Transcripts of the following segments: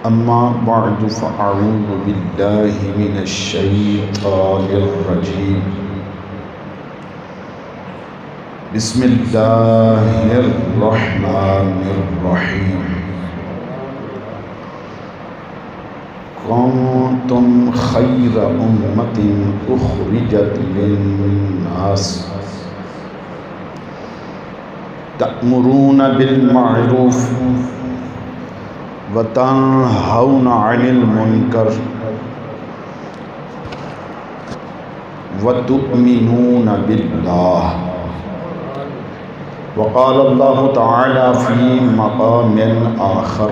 अम्मा बअदु फ़अऊज़ु बिल्लाहि मिनश्शैतानिर्रजीम। बिस्मिल्लाहिर्रहमानिर्रहीम। कुंतुम खैरा उम्मतिन उखरिजत लिन्नास तअमुरूना बिल मारूफ व तनहौना अनिल मुनकर व तु'मिनूना बिल्लाह। व क़ाल अल्लाहु तआला फ़ी मक़ामिन आख़र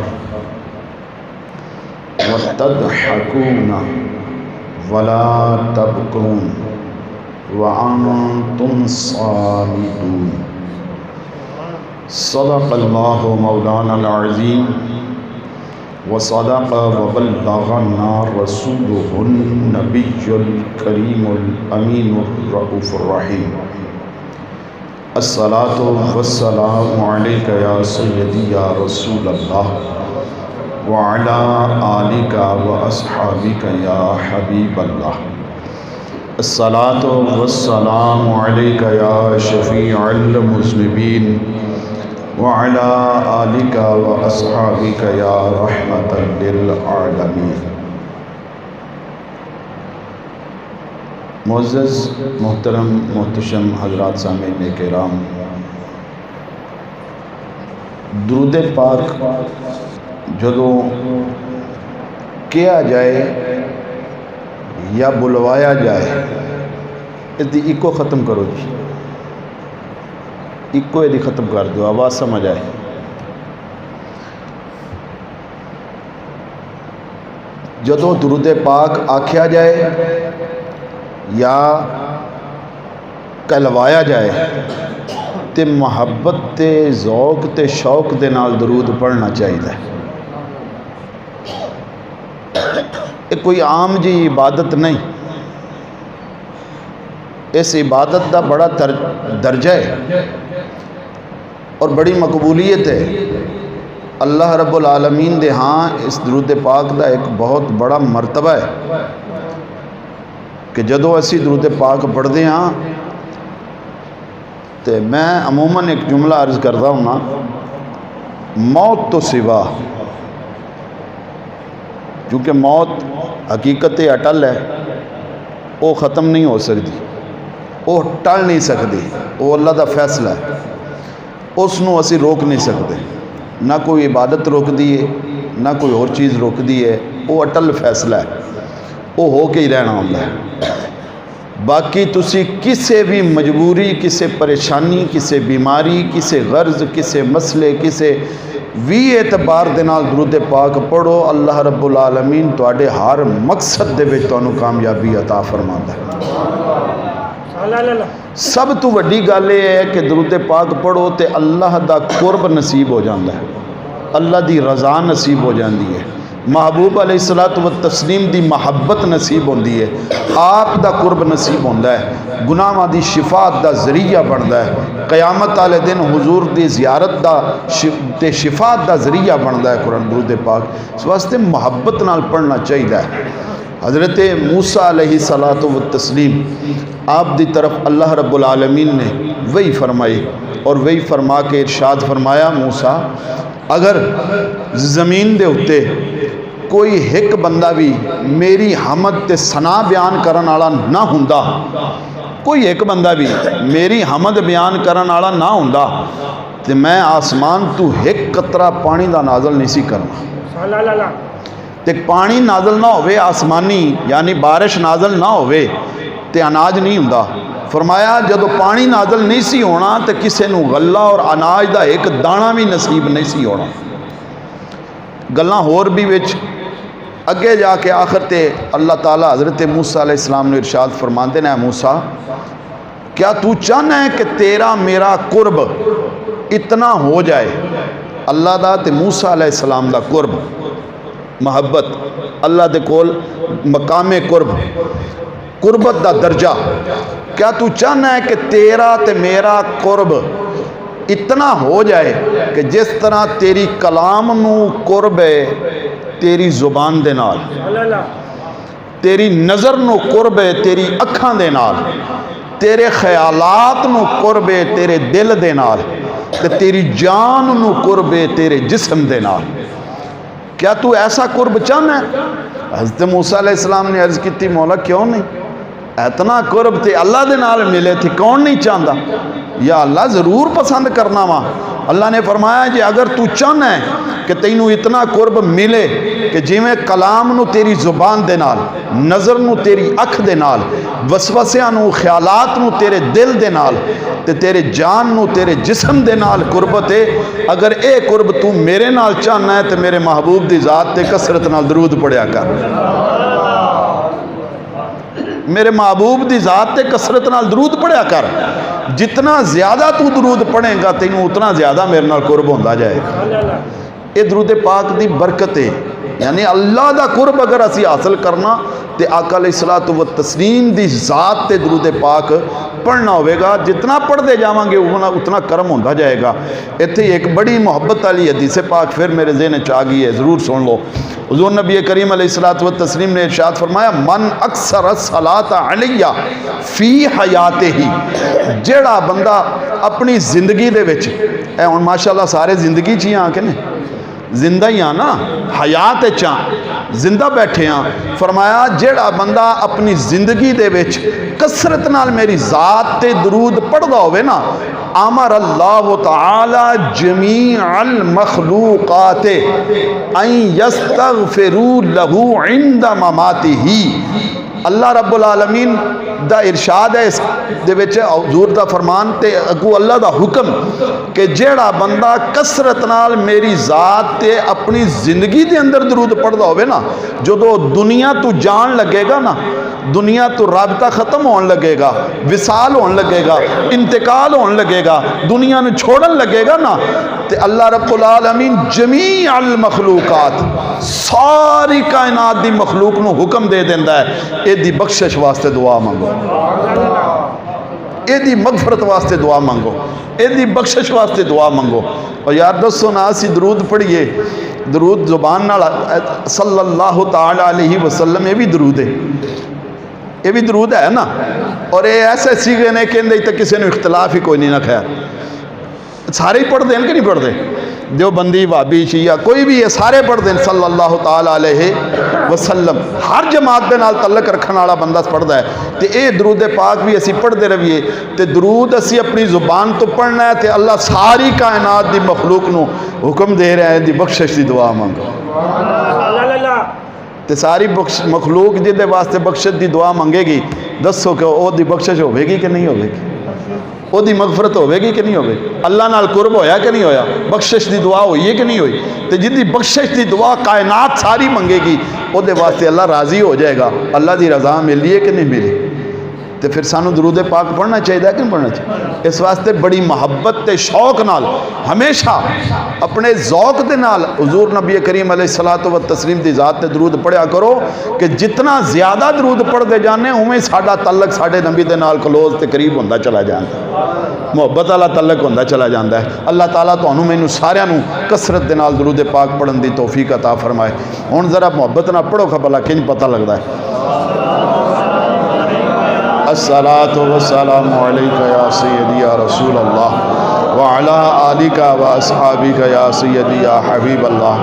व तदहकूना वला तबकून व अंतुम सामिदून। सदक़ल्लाहु मौलानल अज़ीम व सदक़ व बल्लग़ना रसूलुहुन नबियुल करीमुल अमीनुर रऊफ़ुर रहीम। अस्सलातु वस्सलामु अलैका या सय्यदी या रसूलल्लाह व अला आलिका व अस्हाबिका या हबीबल्लाह। अस्सलातु वस्सलामु अलैका या शफ़ीअल मुज़निबीन व अला आलिका व अस्हाबिका या रहमतल लिल आलमीन। मुअज़्ज़ज़ मोहतरम मोहतशम हज़रात सामीन किराम, दुरूद पाक जदों किया जाए या बुलवाया जाए, इसकी इको ख़त्म करो जी, इको यदि ख़त्म कर दो, आवाज़ समझ आए। जदों दुरूद पाक आख्या जाए या कहलवाया जाए तो मुहब्बत ते ज़ौक ते शौक दे नाल दरूद पढ़ना चाहिए। ये कोई आम जी इबादत नहीं, इस इबादत का बड़ा दर्जा है और बड़ी मकबूलियत है। अल्लाह रब्बुल आलमीन दे हाँ इस दरूद पाक का एक बहुत बड़ा मरतबा है कि जदों असी दरूद पाक पढ़ते हाँ तो मैं अमूमन एक जुमला अर्ज करता हूँ ना, मौत तो सिवा, क्योंकि मौत हकीकत अटल है, वो ख़त्म नहीं हो सकती, वो टल नहीं सकती, वो अल्लाह का फैसला है, उसनों असी रोक नहीं सकते। ना कोई इबादत रोकती है ना कोई और चीज़ रोकती है, वो अटल फैसला है, वो हो के ही रहना होता है। बाकी तुसी किसी भी मजबूरी, किसी परेशानी, किसी बीमारी, किसी गर्ज, किसी मसले, किसी भी एतबार दे नाल दुरूद पाक पढ़ो, अल्लाह रब्बुल आलमीन तुहाडे हर मकसद दे विच तुहानूं कामयाबी अता फरमांदा है। सब तो वड्डी गल यह है कि दुरूद पाक पढ़ो तो अल्लाह दा कुर्ब नसीब हो जाता है, अल्लाह दी रज़ा नसीब हो जाती है, महबूब अलैहिस्सलातु व तस्लीम दी महब्बत नसीब होती है, आप दा कुर्ब नसीब होता है, गुनाहां दी शिफात दा जरिया बनता है, क़यामत वाले दिन हुजूर दी ज़ियारत दा ते शिफात दा जरिया बनता है कुरान दुरूद पाक। इस वास्ते मुहब्बत नाल पढ़ना चाहिए। हज़रत मूसा अलैहिस्सलातु व तस्लीम आप दी तरफ अल्लाह रब्बुल आलमीन ने वही फरमाई और वही फरमा के इरशाद फरमाया, मूसा अगर ज़मीन दे उत्ते कोई एक बंदा भी मेरी हमद ते सना बयान करन वाला ना हुंदा, कोई एक बंदा भी मेरी हमद बयान करन वाला ना हुंदा ते मैं आसमान तू एक कतरा पानी दा नाज़ल नहीं सी करना। ते पानी नाज़ल ना होवे आसमानी यानी बारिश नाज़ल ना होवे ते अनाज नहीं हुंदा। फरमाया जदों पानी नाज़ल नहीं सी होना तो किसी नूं गल्ला और अनाज का एक दाना भी नसीब नहीं सी होना। गल्लां होर भी विच अगे जाके आखिर ते अल्लाह ताला हज़रत मूसा अलैहिस्सलाम ने इरशाद फरमाते हैं, मूसा क्या तू चाहना है कि तेरा मेरा कुर्ब इतना हो जाए, अल्लाह दा ते मूसा अलैहिस्सलाम दा कुर्ब महब्बत, अल्लाह दे कोल मकामे कुर्ब, कुर्बत दा दर्जा, क्या तू चाहना है कि तेरा ते मेरा कुर्ब इतना हो जाए कि जिस तरह तेरी कलाम नू कुर्ब है तेरी जुबान दे नाल, तेरी नज़र नू कुर्ब है तेरी अखां दे नाल, तेरे ख्यालात नू कुर्ब है तेरे दिल दे नाल, ते तेरी जान नू कुर्ब है तेरे जिस्म दे नाल। क्या तू ऐसा कुर्ब चाहना है? हज़रत मूसा अलैहिस्सलाम ने अर्ज़ की, मौला क्यों नहीं, इतना कुर्ब ते अल्लाह दे नाल मिले थे, कौन नहीं चाहता? या अल्लाह ज़रूर पसंद करना वा। अल्लाह ने फरमाया जे अगर तू चाहना है कि तैनू इतना कुर्ब मिले कि जिमें कलाम नू तेरी जुबान दे नाल, नज़र नू तेरी अख दे नाल, वसवसियां नू ख्यालात नू तेरे दिल दे नाल, ते तेरे जान नू तेरे जिस्म दे नाल कुर्बत है, अगर ये कुर्ब तू मेरे नाल चाहना है तो मेरे महबूब दी ज़ात ते कसरत नाल दरूद पढ़िया कर। मेरे महबूब दी ज़ात ते कसरत नाल दरूद पढ़िया कर। जितना ज़्यादा तू दरूद पढ़ेगा तेनू उतना ज़्यादा मेरे नाल कुर्ब होंदा जाएगा। ये दरूद पाक दी बरकत है, यानी अल्लाह दा कुर्ब अगर असी हासिल करना तो आका अलैहिस्सलातु व तस्लीम दी ज़ात ते दरूद पाक पढ़ना होगा। जितना पढ़ते जावांगे उतना कर्म होंदा जाएगा। इत्थे एक बड़ी मुहब्बत वाली हदीस पाक फिर मेरे ज़हन च आ गई है, ज़रूर सुन लो। हुज़ूर नबी करीम अलैहिस्सलातु व तस्लीम ने इरशाद फरमाया, मन अक्सर सलात अलैया फ़ी हयातिही, जेड़ा बंदा अपनी जिंदगी दे विच, हुण माशाअल्लाह सारे जिंदगी च ही आ के ने, जिंदा ही हाँ ना, हयात चा जिंदा बैठे हाँ। फरमाया जेड़ा बंदा अपनी जिंदगी दे विच कसरत नाल मेरी ज़ात ते दरूद पढ़दा होवे ना, अमर अल्लाह तआला जमीअल मखलूकात अन यस्तगफिरू लहू इंदा ममातिही। अल्लाह रब्बुल आलमीन दा इरशाद है इस दे विच, हुज़ूर दा फरमान ते अगू अल्लाह दा हुक्म कि जेड़ा बंदा कसरत नाल मेरी ज़ात ते अपनी ज़िंदगी दे अंदर दरूद पढ़दा होवे ना, जदों दुनिया तू जान लगेगा ना, दुनिया तो राबता ख़त्म होने लगेगा, विसाल होने लगेगा, इंतकाल होने लगेगा, दुनिया ने छोड़न लगेगा ना, तो अल्लाह रब्बुल आलमीन जमी अल मखलूकात, सारी कायनात दी मखलूक नू हुक्म दे देंदा है, एदी बख्शिश वास्ते दुआ मंगो, एदी मगफरत वास्ते दुआ मंगो, एदी बख्शिश वास्ते दुआ मंगो। और यार दसो ना, असी दरूद पढ़िए, दरूद जुबान नाल सल्लल्लाहु ताला अलैहि वसल्लम, ये भी दरूद है, ये भी दरूद है ना। और ये ऐसे सीखे ने कहते तो किसी ने इख्तलाफ ही कोई नहीं ना, खैर सारे ही पढ़ते हैं कि नहीं पढ़ते, देवबंदी भाभी शिया कोई भी है, सारे पढ़ते हैं सल्लल्लाहु ताला अलैहि वसल्लम। हर जमात के नाल तल्लक रखने वाला बंदा पढ़ता है। तो ये दरूद पाक भी असी पढ़ते रहिए, तो दरूद असी अपनी जुबान तो पढ़ना है, तो अल्लाह सारी कायनात की मखलूक नू हुक्म दे रहा है दी बख्शिश की दुआ मंगो। तो सारी मखलूक जिहदे वास्ते बख्शिश की दुआ मंगेगी, दसो कि ओदी बख्शिश होगी कि नहीं होगी, ओदी मगफरत होगी कि नहीं होगी, अल्लाह नाल कुर्ब होया कि नहीं होया, बख्शिश की दुआ हुई है कि नहीं हुई। तो जिंदी बख्शिश की दुआ कायनात सारी मंगेगी, ओदे वास्ते अल्लाह राज़ी हो जाएगा। अल्लाह की रज़ा मिली है कि नहीं मिली, तो फिर सानू दरूद पाक पढ़ना चाहिए कि नहीं पढ़ना चाहिए। इस वास्ते बड़ी मुहब्बत ते शौक नाल हमेशा अपने ज़ौक दे नाल हुज़ूर नबी करीम अलैहिस्सलातु व तस्लीम दी ज़ात ते दरूद पढ़िया करो, कि जितना ज़्यादा दरूद पढ़ते जाने उमें साडा तल्लक साडे नबी दे नाल क्लोज ते करीब होंदा चला जाता है, मुहब्बत वाला तल्लक होंदा चला जाता है। अल्लाह ताला तुहानू मैनू सारियां नू कसरत दे नाल दरूद पाक पढ़न दी तौफीक अता फरमाए। हुण ज़रा मुहब्बत नाल पढ़ो, भला किंज पता लगता है। अस्सलातु वस्सलामु अलैका या सय्यदी या रसूल अल्लाह व अला आलिका व अस्हाबिका या सय्यदी या हबीब अल्लाह।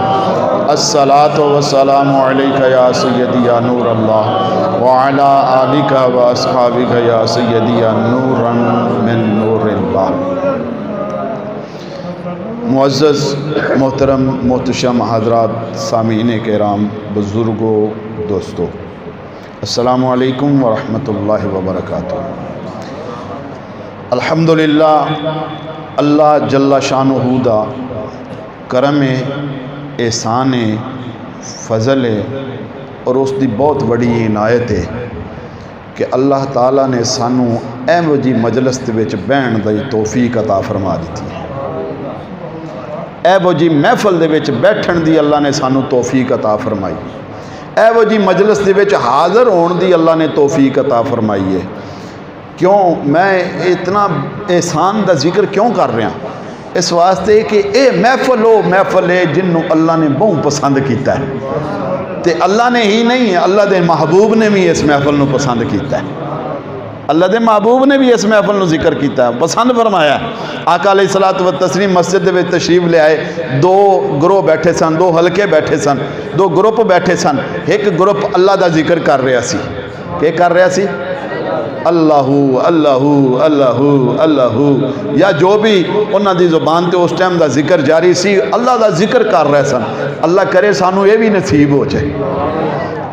अस्सलातु वस्सलामु अलैका या सय्यदी या नूर अल्लाह व अला आलिका व अस्हाबिका या सय्यदी या नूरन मिन नूरिल्लाह। मुअज़्ज़ज़ मोहतरम मोहतशम हज़रात, सामीन किराम, बुज़ुर्गों, दोस्तों, अस्सलामु अलैकुम व रहमतुल्लाहि व बरकातुहू। अल्हम्दुलिल्लाह, अल्लाह जल्ला शानुहु दा करम है, एहसान है, फजल है और उसकी बहुत बड़ी इनायत है कि अल्लाह ताला ने सानू एहो जी मजलिस विच बहन दी तौफीक अता फरमा दी है। एहो जी महफल दे विच बैठण दी अल्लाह ने सानू तौफीक अता फरमाई, एहो जी मजलिस दे विच हाज़र होने दी अल्लाह ने तौफीक अता फरमाई है। क्यों मैं इतना एहसान का जिक्र क्यों कर रहा, इस वास्ते कि ये महफल वो महफल है जिन्हों अल्लाह ने बहुत पसंद किया है। तो अल्लाह ने ही नहीं, अल्लाह के महबूब ने भी इस महफल को पसंद किया है। अल्लाह के महबूब ने भी इस महफल को जिक्र किया, पसंद फरमाया। आका अलैहिस्सलात व तस्लीम मस्जिद में तशरीफ ले आए, दो ग्रोह बैठे सन, दो हल्के बैठे सन, दो ग्रुप बैठे सन। एक ग्रुप अल्लाह का जिक्र कर रहा सी, क्या कर रहा सी? अल्लाहू अल्लाहू अल्लाहू अल्लाहू, या जो भी उन्हों की जुबान से उस टाइम का जिक्र जारी सी, अल्लाह का जिक्र कर रहे सन। अल्लाह करे सानू ये भी नसीब हो जाए,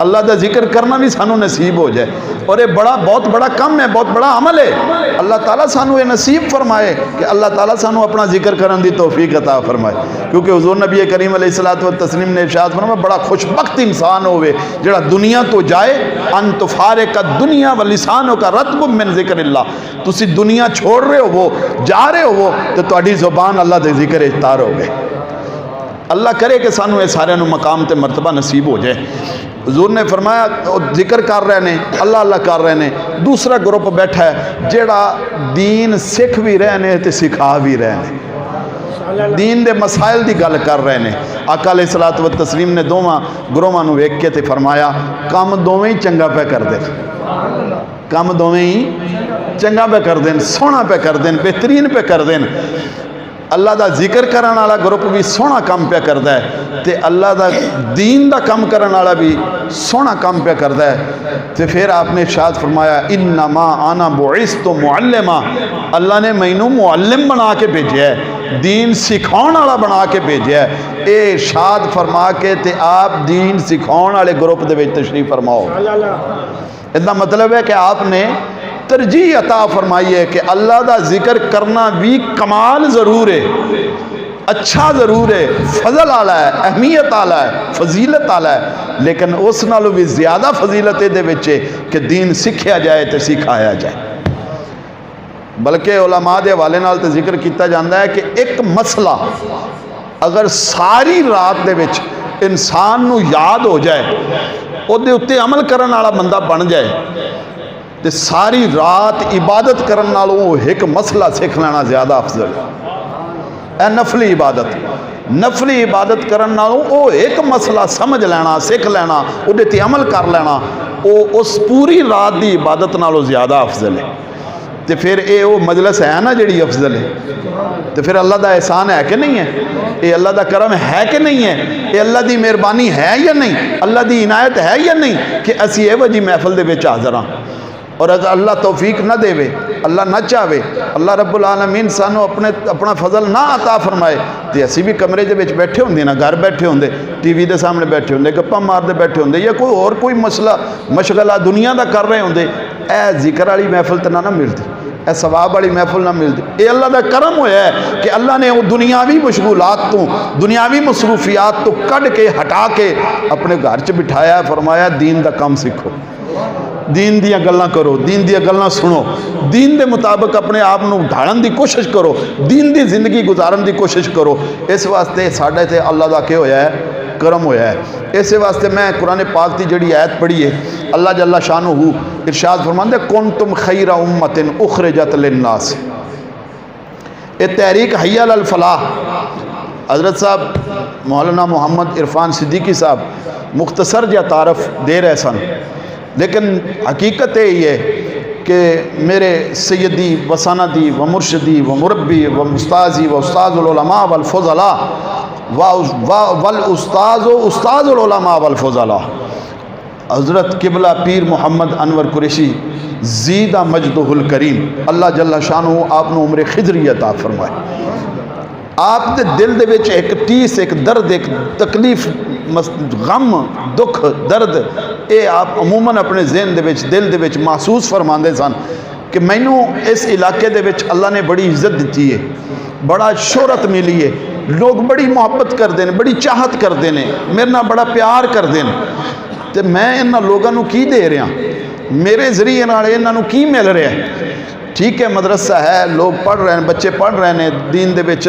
अल्लाह का जिक्र करना भी सानू नसीब हो जाए। और ये बड़ा बहुत बड़ा काम है, बहुत बड़ा अमल है। अल्लाह ताला सानू ये नसीब फरमाए कि अल्लाह ताला सानू अपना जिक्र करने की तौफीक अता फरमाए। क्योंकि हुजूर नबी करीम अलैहिस्सलातु व तस्लीम ने इरशाद फरमाया, बड़ा खुशबख्त इंसान होवे जिहड़ा दुनिया तो जाए, अन तुफारे का दुनिया व लिसानो का रत्ब मिन ज़िक्रिल्लाह। तुसी दुनिया छोड़ रहे हो, जा रहे हो, तो तुहाडी ज़ुबान अल्लाह के जिक्र विच तार हो गए। अल्लाह करे कि सानू ये सारिਆਂ ਨੂੰ मकाम ते मरतबा नसीब हो जाए। हुजूर ने फरमाया जिक्र कर रहे ने, अल्लाह अल्लाह कर रहे ने। दूसरा ग्रुप बैठा है जिहड़ा दीन सिख भी रहे ने ते सिखा भी रहे ने, दीन दे मसाइल की गल कर रहे ने। आका अलैहिस्सलातु व तस्लीम ने दोवां ग्रोहां नूं वेख के ते फरमाया, काम दोवें ही चंगा पे कर दे, काम दोवें ही चंगा पे कर देन, सोहना पे कर देन, बेहतरीन पे कर देन। अल्लाह का जिक्र करने वाला ग्रुप भी सोहना काम पे करता है, तो अल्लाह का दीन का काम करने वाला भी सोहना काम पे करता है। तो फिर आपने इरशाद फरमाया, इन्नमा आना बुइस्तु मुअल्लिमा, अल्लाह ने मैनू मुअल्लिम बना के भेजा है, दीन सिखाने वाला बना के भेजा है। ये इरशाद फरमा के ते आप दीन सिखाने वाले ग्रुप के तशरीफ फरमाओ। इसका मतलब है कि आपने तरजीह अता फरमाई है कि अल्लाह का जिक्र करना भी कमाल ज़रूर है, अच्छा ज़रूर है, फजल आला है, अहमियत आला है, फजीलत आला है, लेकिन उस नालों भी ज़्यादा फजीलत ये है कि दीन सीखा जाए तो सिखाया जाए। बल्कि उलमा के हवाले नाल तो जिक्र किया जाता है कि एक मसला अगर सारी रात दे विच इंसान नूं याद हो जाए, उहदे उत्ते अमल करने वाला बंदा बन जाए, तो सारी रात इबादत करने नालों एक मसला सीख लेना ज़्यादा अफजल है। नफली इबादत, नफली इबादत करने नालों वो एक मसला समझ लेना, सीख लेना, उहदे ते अमल कर लेना, वो उस पूरी रात की इबादत नालों ज़्यादा अफजल है। तो फिर ये वो मजलिस है ना जिहड़ी अफजल है, तो फिर अल्लाह का एहसान है कि नहीं है? ये अल्लाह का करम है कि नहीं है? ये अल्लाह की मेहरबानी है या नहीं? अल्लाह की इनायत है या नहीं कि असी इहो जी महफल दे विच हाज़र हाँ? और अगर अल्लाह तौफीक न देवे, अल्लाह न चाहे, अल्लाह रब्बुल आलमीन सानू अपना फजल ना अता फरमाए, तो असी भी कमरे के विच बैठे होंदे ना, घर बैठे होंदे, टीवी के सामने बैठे होंदे, गप्पा मारते बैठे होंदे, या कोई और कोई मसला मशगला दुनिया का कर रहे होंदे। ए जिक्र वाली महफिल तो ना मिलती, ए सवाब वाली महफिल ना मिलती। ये अल्लाह का करम होया है कि अल्लाह ने वो दुनियावी मशगूलात तो, दुनियावी मसरूफियात तो कढ़ के हटा के अपने घर च बिठाया, फरमाया दीन का काम सीखो, दीन दियां गल्लां करो, दीन दियां गल्लां सुनो, दीन के मुताबिक अपने आप को ढालने की कोशिश करो, दीन की जिंदगी गुजारन की कोशिश करो। इस वास्ते साढ़े ते अल्लाह का क्या होया है? करम होया है। इस वास्ते मैं कुरान पाक की जिहड़ी आयत पढ़ी है, अल्लाह जल्ला शानुहु इरशाद फरमांदे, कुंतुम खैरा उम्मतिन उखरिजत लिन्नास। ये तहरीक हय्या अल फलाह, हज़रत साहब मौलाना मोहम्मद इरफान सिद्दीकी साहब मुख्तसर जा तारफ़ दे रहे सन, लेकिन हकीकत यही है कि मेरे सैयदी व सनदी व मुर्शदी व मुरब्बी व उस्ताजी व उस्ताजुल उलमा वल फज़ला वल उस्ताजुल उलमा वल फज़ला हज़रत किबला पीर मोहम्मद अनवर कुरैशी ज़ीदा मजदुहुल करीम, अल्लाह जल्ला शानुहु आपनो उम्र खिजरी अता फरमाए। आपके दिल दे विच एक टीस, एक दर्द, एक तकलीफ, गम, दुख, दर्द, ये आप अमूमन अपने ज़हन दे विच, दिल दे विच महसूस फरमाते सन कि मैनू इस इलाके दे विच अल्लाह ने बड़ी इज्जत दी है, बड़ा शोहरत मिली है, लोग बड़ी मुहब्बत करते हैं, बड़ी चाहत करते हैं, मेरे नाल बड़ा प्यार करते हैं, तो मैं इन्हां लोगों को की दे रहा, मेरे जरिए नाल इन्हां नूं की मिल रहा है? ठीक है, मदरसा है, लोग पढ़ रहे हैं, बच्चे पढ़ रहे हैं, दीन दे विच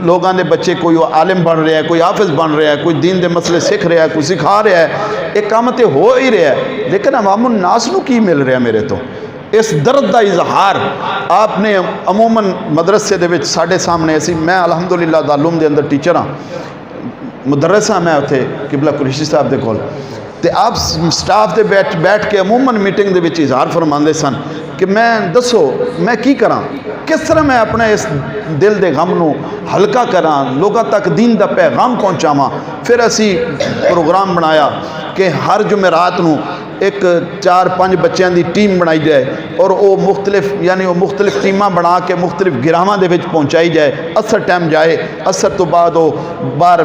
लोगों के बच्चे, कोई आलिम बन रहा है, कोई हाफिज बन रहा है, कोई दीन के मसले सीख रहा है, कोई सिखा रहा है, एक काम तो हो ही रहा है, लेकिन अवामुन नास नूं की मिल रहा मेरे तो? इस दर्द का इजहार आपने अमूमन मदरसे दे विच साडे सामने असी, मैं अलहमदुलिल्लाह दारूम के अंदर टीचर हाँ, मुदर्रिस हाँ मैं उत्थे किबला कुरैशी साहब के कोल, ते आप स्टाफ दे बैठ के अमूमन मीटिंग दे विच इजहार फरमाते सन कि मैं दसो मैं की करा, किस तरह मैं अपने इस दिल के गम नूं हल्का करा, लोगों तक दीन का पैगाम पहुँचावां। फिर असी प्रोग्राम बनाया कि हर जुमेरात नूं एक 4-5 बच्चों की टीम बनाई जाए और वो मुख्तलिफ यानी वो मुख्तलिफ टीमां बना के मुख्तलिफ गिरावां दे विच पहुँचाई जाए। असर टाइम जाए, असर तो बाद वो बाहर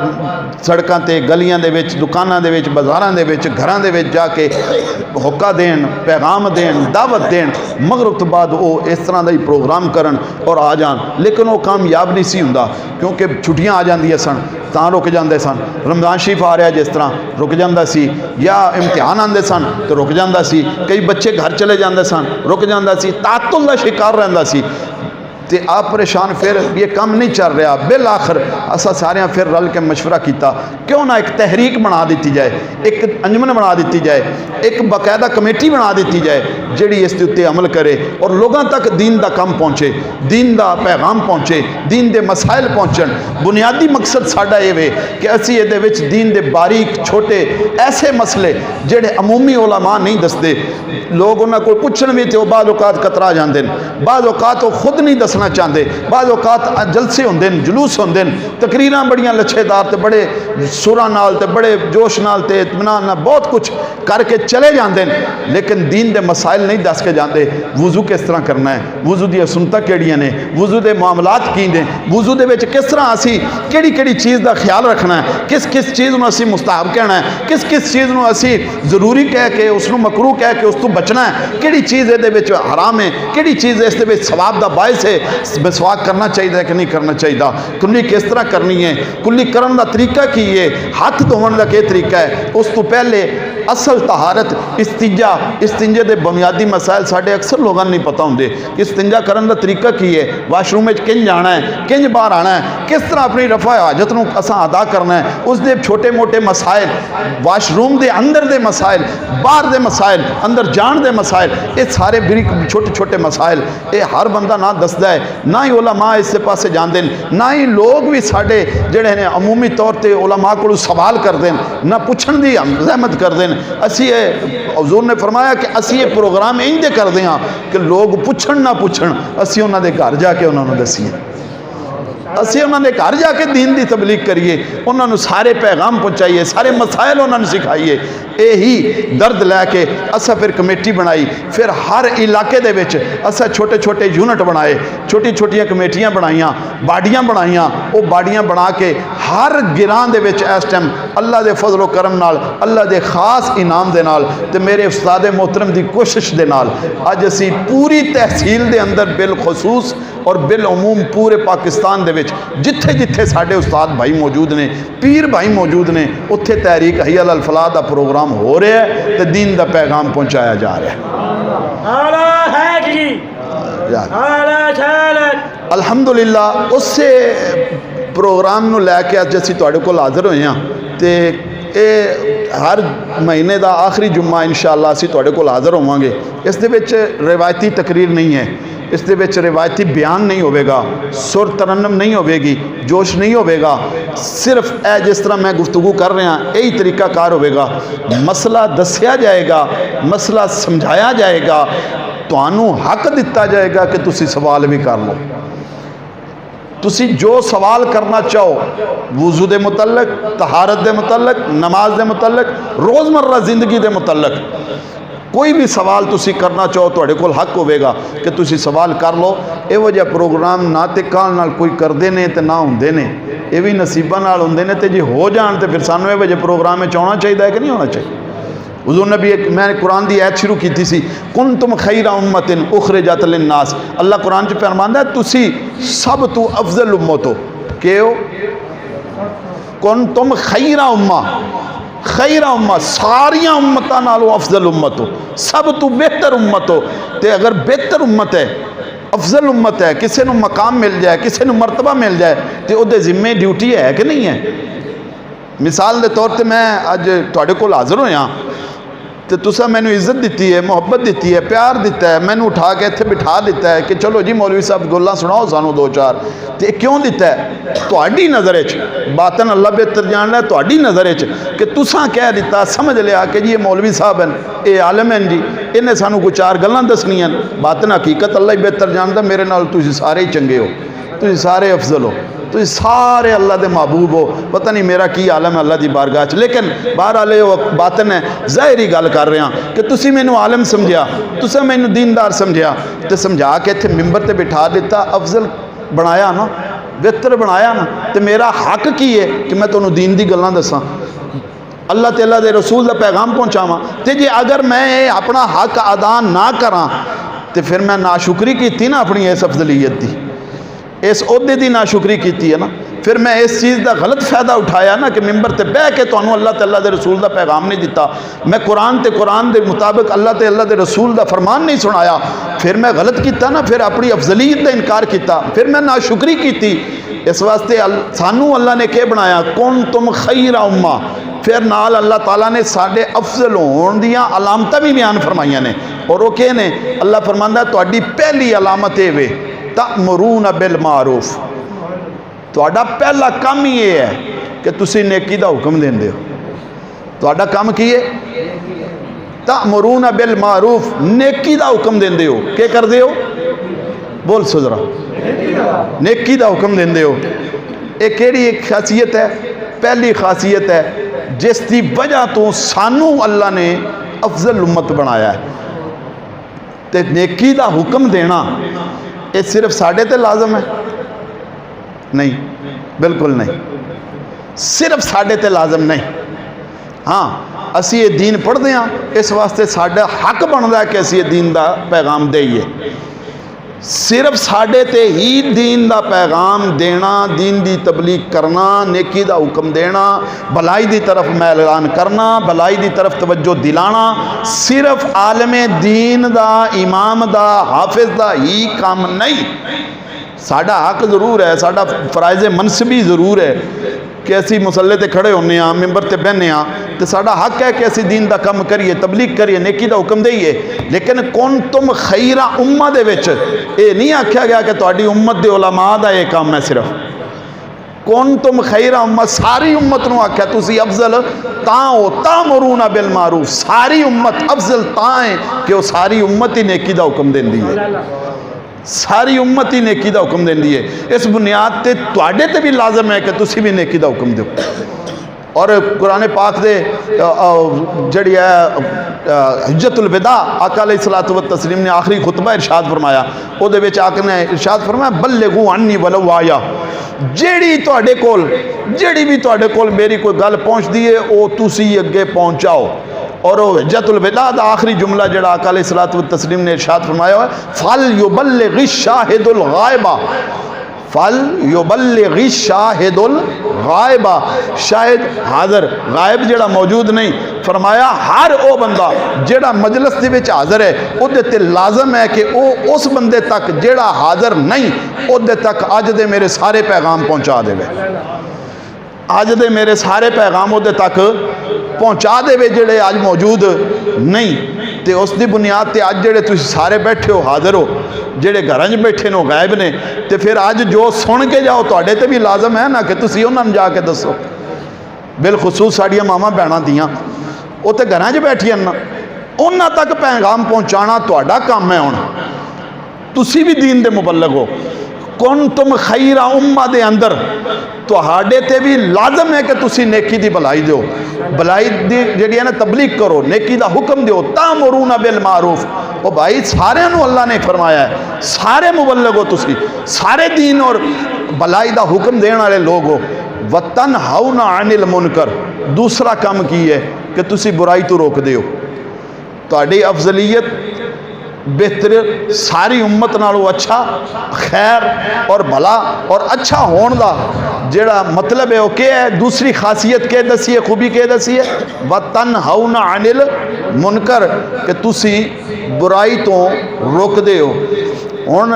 सड़कों ते गलियां दे विच, दुकानां दे विच, बाज़ारां दे विच, घरां दे विच जाके हुक्का देन, पैगाम देन, दावत देन, मगरिब तो बाद वो इस तरह का ही प्रोग्राम करन और आ जान। लेकिन वो कामयाब नहीं सी हुंदा क्योंकि छुट्टियां आ जांदियां सन तां रुक जाते सन, रमज़ान शरीफ आ रहा जिस तरह रुक जाता सी, या इम्तिहान आते सन तो रुक जाता सी, कई बच्चे घर चले जाते सन रुक जाता सी, तातुल का शिकार रहता सी। तो आप परेशान, फिर ये काम नहीं चल रहा, बिल आखिर असा सारे फिर रल के मशवरा किया क्यों ना एक तहरीक बना दी जाए, एक अंजमन बना दी जाए, एक बाकायदा कमेटी बना दी जाए जिहड़ी इस उत्ते अमल करे और लोगों तक दीन का काम पहुँचे, दीन का पैगाम पहुँचे, दीन के मसाइल पहुँचन। बुनियादी मकसद साडा ये वे कि असी ये विच दीन के बारीक छोटे ऐसे मसले जिहड़े अमूमी उलमा नहीं दसते, लोग उन्होंने को पुछण भी तो बाद औकात कतरा जाते हैं, बाद औकात वो खुद नहीं दसना चाहते, बाद औकात जलसे होंदे ने, जुलूस होंदे ने, तकरीरां बड़ियां लच्छेदार ते बड़े सुरां नाल ते बड़े जोश नाल ते इत्मीनान नाल बहुत कुछ करके चले जाते हैं, लेकिन दीन के मसाइल नहीं दस के जाते। वुजू किस तरह करना है, वुजू दी सुन्नतां किहड़ियां ने, वुजू के मामलात की ने, वुजू दे विच किस तरह असी किहड़ी चीज़ का ख्याल रखना है, किस किस चीज़ नूं असी मुस्ताहब कहना है, किस किस चीज़ नूं असी जरूरी कह के उसनूं मकरूह कह के उस तो बचना है, किहड़ी चीज़ इहदे विच हराम है, किहड़ी चीज़ इस दे विच सवाब दा बायस है, मिसवाक करना चाहिए कि नहीं करना चाहिए, कुल्ली किस तरह करनी है, कुल्ली करन दा तरीका की है, हाथ धोवन का क्या तरीका है, उस तो पहले असल तहारत इस्तिंजा, इस्तिंजे के बुनियादी मसाइल साढ़े अक्सर लोगों नहीं पता होंगे कि इस्तिंजा करन दा तरीका की है, वाशरूम में किंज जाना है, किंज बाहर आना है, किस तरह अपनी रफा हाजत नूं असां अदा करना है, उसके छोटे मोटे मसाइल, वाशरूम के अंदर के मसाइल, बाहर के मसाइल, अंदर जान के मसाइल, ये सारे बरीक छोटे छोटे मसाइल ये हर बंदा ना दसदा है, ना ही उलमा इस पासे जाते हैं, ना ही लोग भी साढ़े जिहड़े ने अमूमी तौर पर उलमा को सवाल करते हैं, ना पुछण की जहमत करते हैं। असी हजूर ने फरमाया कि असी ये प्रोग्राम इंज करते हैं कि लोग पुछण ना पुछण, असी उन्होंने घर जाके उन्होंने दसीए, असी उन्होंने घर जाके दीन की तबलीग करिए, उन्होंने सारे पैगाम पहुँचाइए, सारे मसाइल उन्होंने सिखाइए। यही दर्द लैके असा फिर कमेटी बनाई, फिर हर इलाके दे विच असा छोटे छोटे यूनिट बनाए, छोटी छोटियां कमेटियां बनाइया, बाड़ियां बनाइया, वो बाड़ियां बना के हर गिरां दे विच इस टाइम अल्लाह के फजलो करम नाल, अल्लाह के खास इनाम दे नाल ते मेरे उस्ताद मोहतरम की कोशिश दे नाल अज असी पूरी तहसील दे अंदर बिल खसूस और बिल उमूम पूरे पाकिस्तान दे विच जिथे जिथे साडे उस्ताद भाई मौजूद ने, पीर भाई मौजूद ने, उत्थे तहरीक हई अल फलाह का प्रोग्राम हो रहा है तो दीन का पैगाम पहुँचाया जा रहा है। अल्हम्दुलिल्लाह उस प्रोग्राम नूं लैके अज असीं तुहाडे कोल हाज़र होए हां ते ये हर महीने का आखिरी जुम्मा इंशाअल्लाह असीं तुहाडे कोल हाज़र होवांगे। इस दे विच रिवायती तकरीर नहीं है, इस दे विच रिवायती बयान नहीं होगा, सुर तरन्नम नहीं होगी, जोश नहीं होगा, सिर्फ ए जिस तरह मैं गुफ्तगू कर रहा यही तरीकाकार होगा। मसला दसिया जाएगा, मसला समझाया जाएगा, तुहानू हक दिता जाएगा कि तुसी सवाल भी कर लो, तुसी जो सवाल करना चाहो वुजू के मुतलक, तहारत के मुतलक, नमाज के मुतलक, रोज़मर्रा जिंदगी के मुतलक कोई भी सवाल तुसी करना चाहो तुहाडे कोल हक होगा कि तुसी सवाल कर लो। इहो जिहा प्रोग्राम ना तो काल नाल कोई करते हैं तो ना होंदे ने, ये भी नसीबां नाल होंदे ने, तो जे हो जान तो फिर सानू इहो जिहे प्रोग्राम में आउणा चाहिए कि नहीं होना चाहिए। हुज़ूर नबी एक मैं कुरान की ऐत शुरू की थी, कुन तुम खैरा उम्मतिन उखरिजत लिन्नास, अल्लाह कुरान च फरमांदा है तुसी सब तो अफजल उम्मत हो, के हो, कुन तुम खैरा उम्मा, खैरा उम्मत सारिया उम्मतां नालों अफजल उम्मत हो, सब तो बेहतर उम्मत हो। तो अगर बेहतर उम्मत है, अफजल उम्मत है, किसी को मकाम मिल जाए, किसी को मरतबा मिल जाए तो वो जिम्मे ड्यूटी है कि नहीं है। मिसाल के तौर पर मैं अज तुहाडे कोल हाज़र होया, तो तुसा मैनू इज्जत दी है, मुहब्बत दी है, प्यार दिता है, मैनू उठा के इत्थे बिठा दिता है कि चलो जी मौलवी साहब गल्लां सुनाओ सानू दो चार। तो क्यों दिता है? तुहाडी नज़र च, बातन अल्लाह बेहतर जान है, तुहाडी नज़र च कि तुसा कह दिता, समझ लिया कि जी ये मौलवी साहब हैं, ये आलम हैं जी, इन्हें सानू कोई चार गल्लां दसनियां। बातन हकीकत अल्लाह ही बेहतर जानता। मेरे नाल तुसीं सारे ही चंगे हो, तुसीं सारे अफजल हो, तुसीं सारे अल्लाह के महबूब हो। पता नहीं मेरा की आलम है अल्लाह की बारगाह च, लेकिन बहरहाल वो बातन है, ज़ाहिरी गल कर रहा कि तुसीं मैनू आलम समझिया, तुसीं मैनू दीनदार समझिया, तो समझा के इत्थे मिंबर ते बिठा दिता, अफजल बनाया ना, बेहतर बनाया ना। तो मेरा हक की है कि मैं तुहानू दीन दी गल्लां दसां, अल्लाह ते अल्लाह दे रसूल दा पैगाम पहुँचावां। तो जे अगर मैं अपना हक अदा ना करा तो फिर मैं नाशुक्री की ना अपनी इस अफजलीयत की, इस ओहदे की नाशुक्री की है ना। फिर मैं इस चीज़ का गलत फ़ायदा उठाया ना कि मिंबर ते बह के तुहानू अल्लाह ते अल्लाह दे रसूल का पैगाम नहीं दिता, मैं कुरान के मुताबिक अल्लाह ते अल्लाह दे रसूल का फरमान नहीं सुनाया। फिर मैं गलत किया ना, फिर अपनी अफजलीयत का इनकार किया, फिर मैं नाशुक्री की। इस वास्ते सानू अल्लाह ने क्या बनाया, कुन तुम खैरा उम्मा। फिर नाल अल्लाह ताला ने साढ़े अफजल होने दियां अलामतां भी बयान फरमाइयां ने, और वो क्या ने? अल्लाह फरमांदा तुहाडी पहली अलामत ये वे तअमुरून बिल मारूफ, तुहाडा पहला काम ही ये है कि तुसी नेकी दा हुक्म देंदे हो। तुहाडा काम की है? तअमुरून बिल मारूफ, नेकी दा हुक्म देंदे हो। क्या करदे हो? बोल सुजरा, नेकी दा हुक्म देंदे हो। ये केड़ी एक खासियत है? पहली खासियत है जिसकी वजह तो सानू अल्लाह ने अफजल उम्मत बनाया है। तो नेकी दा हुक्म देना ये सिर्फ साढ़े ते लाजम है? नहीं, बिल्कुल नहीं, सिर्फ साढ़े ते लाजम नहीं। हाँ, असी ये दीन पढ़ते हैं, इस वास्ते साडा हक बनता है कि असी ये दीन का पैगाम दईए। सिर्फ साढ़े ते ही दीन का पैगाम देना, दीन की तबलीग करना, नेकी का हुक्म देना, भलाई की तरफ मैलान करना, भलाई की तरफ तवज्जो दिलाना, सिर्फ आलमे दीन का, इमाम का, हाफिज का ही काम नहीं। साडा हक जरूर है, साडा फराइज मनसबी जरूर है कि असी मुसल्ले ते खड़े होने, मिंबर ते बहने, तो साडा हक है कि असी दीन का काम करिए, तबलीग करिए, नेकी का हुक्म दईए। लेकिन कौन तुम खैरा उम्मा दे विच ये नहीं आख्या गया कि तुहाडी उम्मत दे उलमा दा ये काम है। सिर्फ कौन तुम खैरा उम्मत, सारी उम्मत नूं आख्या तुसी अफजल तां हो, तअमुरून बिल मारूफ। सारी उम्मत अफजल तां है कि वो सारी उम्मत ही नेकी का हुक्म देंदी है, सारी उम्मत ही नेकी का हुक्म देंदी है। इस बुनियाद ते तुहाडे ते भी लाजम है कि तुसी भी नेकी का हुक्म दो। और कुरान पाक दे जड़ी है हिज्जतुल विदा, आका अलैहिस्सलातु व तस्लीम ने आखिरी खुतबा इरशाद फरमाया, उहदे विच आका ने इरशाद फरमाया बल्लिगू अन्नी वलौ आया। जेड़ी तुहाडे कोल, जेड़ी भी तुहाडे कोल मेरी कोई गल पहुँचती है वो तुसी अगे पहुँचाओ। और हिज्जतुल विदा दा आखिरी जुमला जड़ा आका अलैहिस्सलातु व तस्लीम ने इरशाद फरमाया है, फल युबल्लिगि शाहिदुल गायबा, फल युबल्लिगि शाहिदुल गायबा। शाहिद हाजिर, गायब जड़ा मौजूद नहीं। फरमाया हर वो बंदा जेड़ा मजलिस दे विच हाजिर है उहदे ते लाजम है कि वो उस बंदे तक जेड़ा हाजिर नहीं उहदे तक अज दे मेरे सारे पैगाम पहुँचा देवे, अज दे मेरे सारे पैगाम उहदे तक पहुँचा देवे जेड़े अज मौजूद नहीं। तो उस दी बुनियाद ते अज जेड़े तुसीं सारे बैठे हो, हाजिर हो, जेड़े घरां च बैठे नो गायब ने, तो फिर अज जो सुन के जाओ तुहाडे ते भी लाजम है ना कि तुसीं उन्हां नूं जाके दसो। बिलखुसूस साड़ियां मावां भैणां दियां वो तो घरां च बैठियां ना, उन्हां तक पैगाम पहुँचाना तुहाडा काम है। हुण तुसीं भी दीन दे मुबल्लिग हो। कुन तुम खैरा उम्मा दे अंदर तुहाडे ते भी लाजम है कि तुसी नेकी दी भलाई दो, भलाई दी जिहड़ी है ना तबलीग करो, नेकी दा हुक्म दो, तअमुरून बिल मारूफ। ओ भाई सारे नूं अल्लाह ने फरमाया है, सारे मुबल्लिग हो तुसी, सारे दीन और भलाई दा हुक्म देने वाले लोग हो। वतनहौना अनिल मुनकर, दूसरा काम की है कि तुसी बुराई तो रोकदे हो। तुहाडी अफजलीयत बेहतर सारी उम्मत नालों अच्छा, खैर और भला और अच्छा होने का जेड़ा मतलब है वो क्या है? दूसरी खासियत क्या दसी है, खूबी क्या दसी है? वतनहौना अनिल मुनकर, कि तुसी बुराई तो रोकदे हो। हुण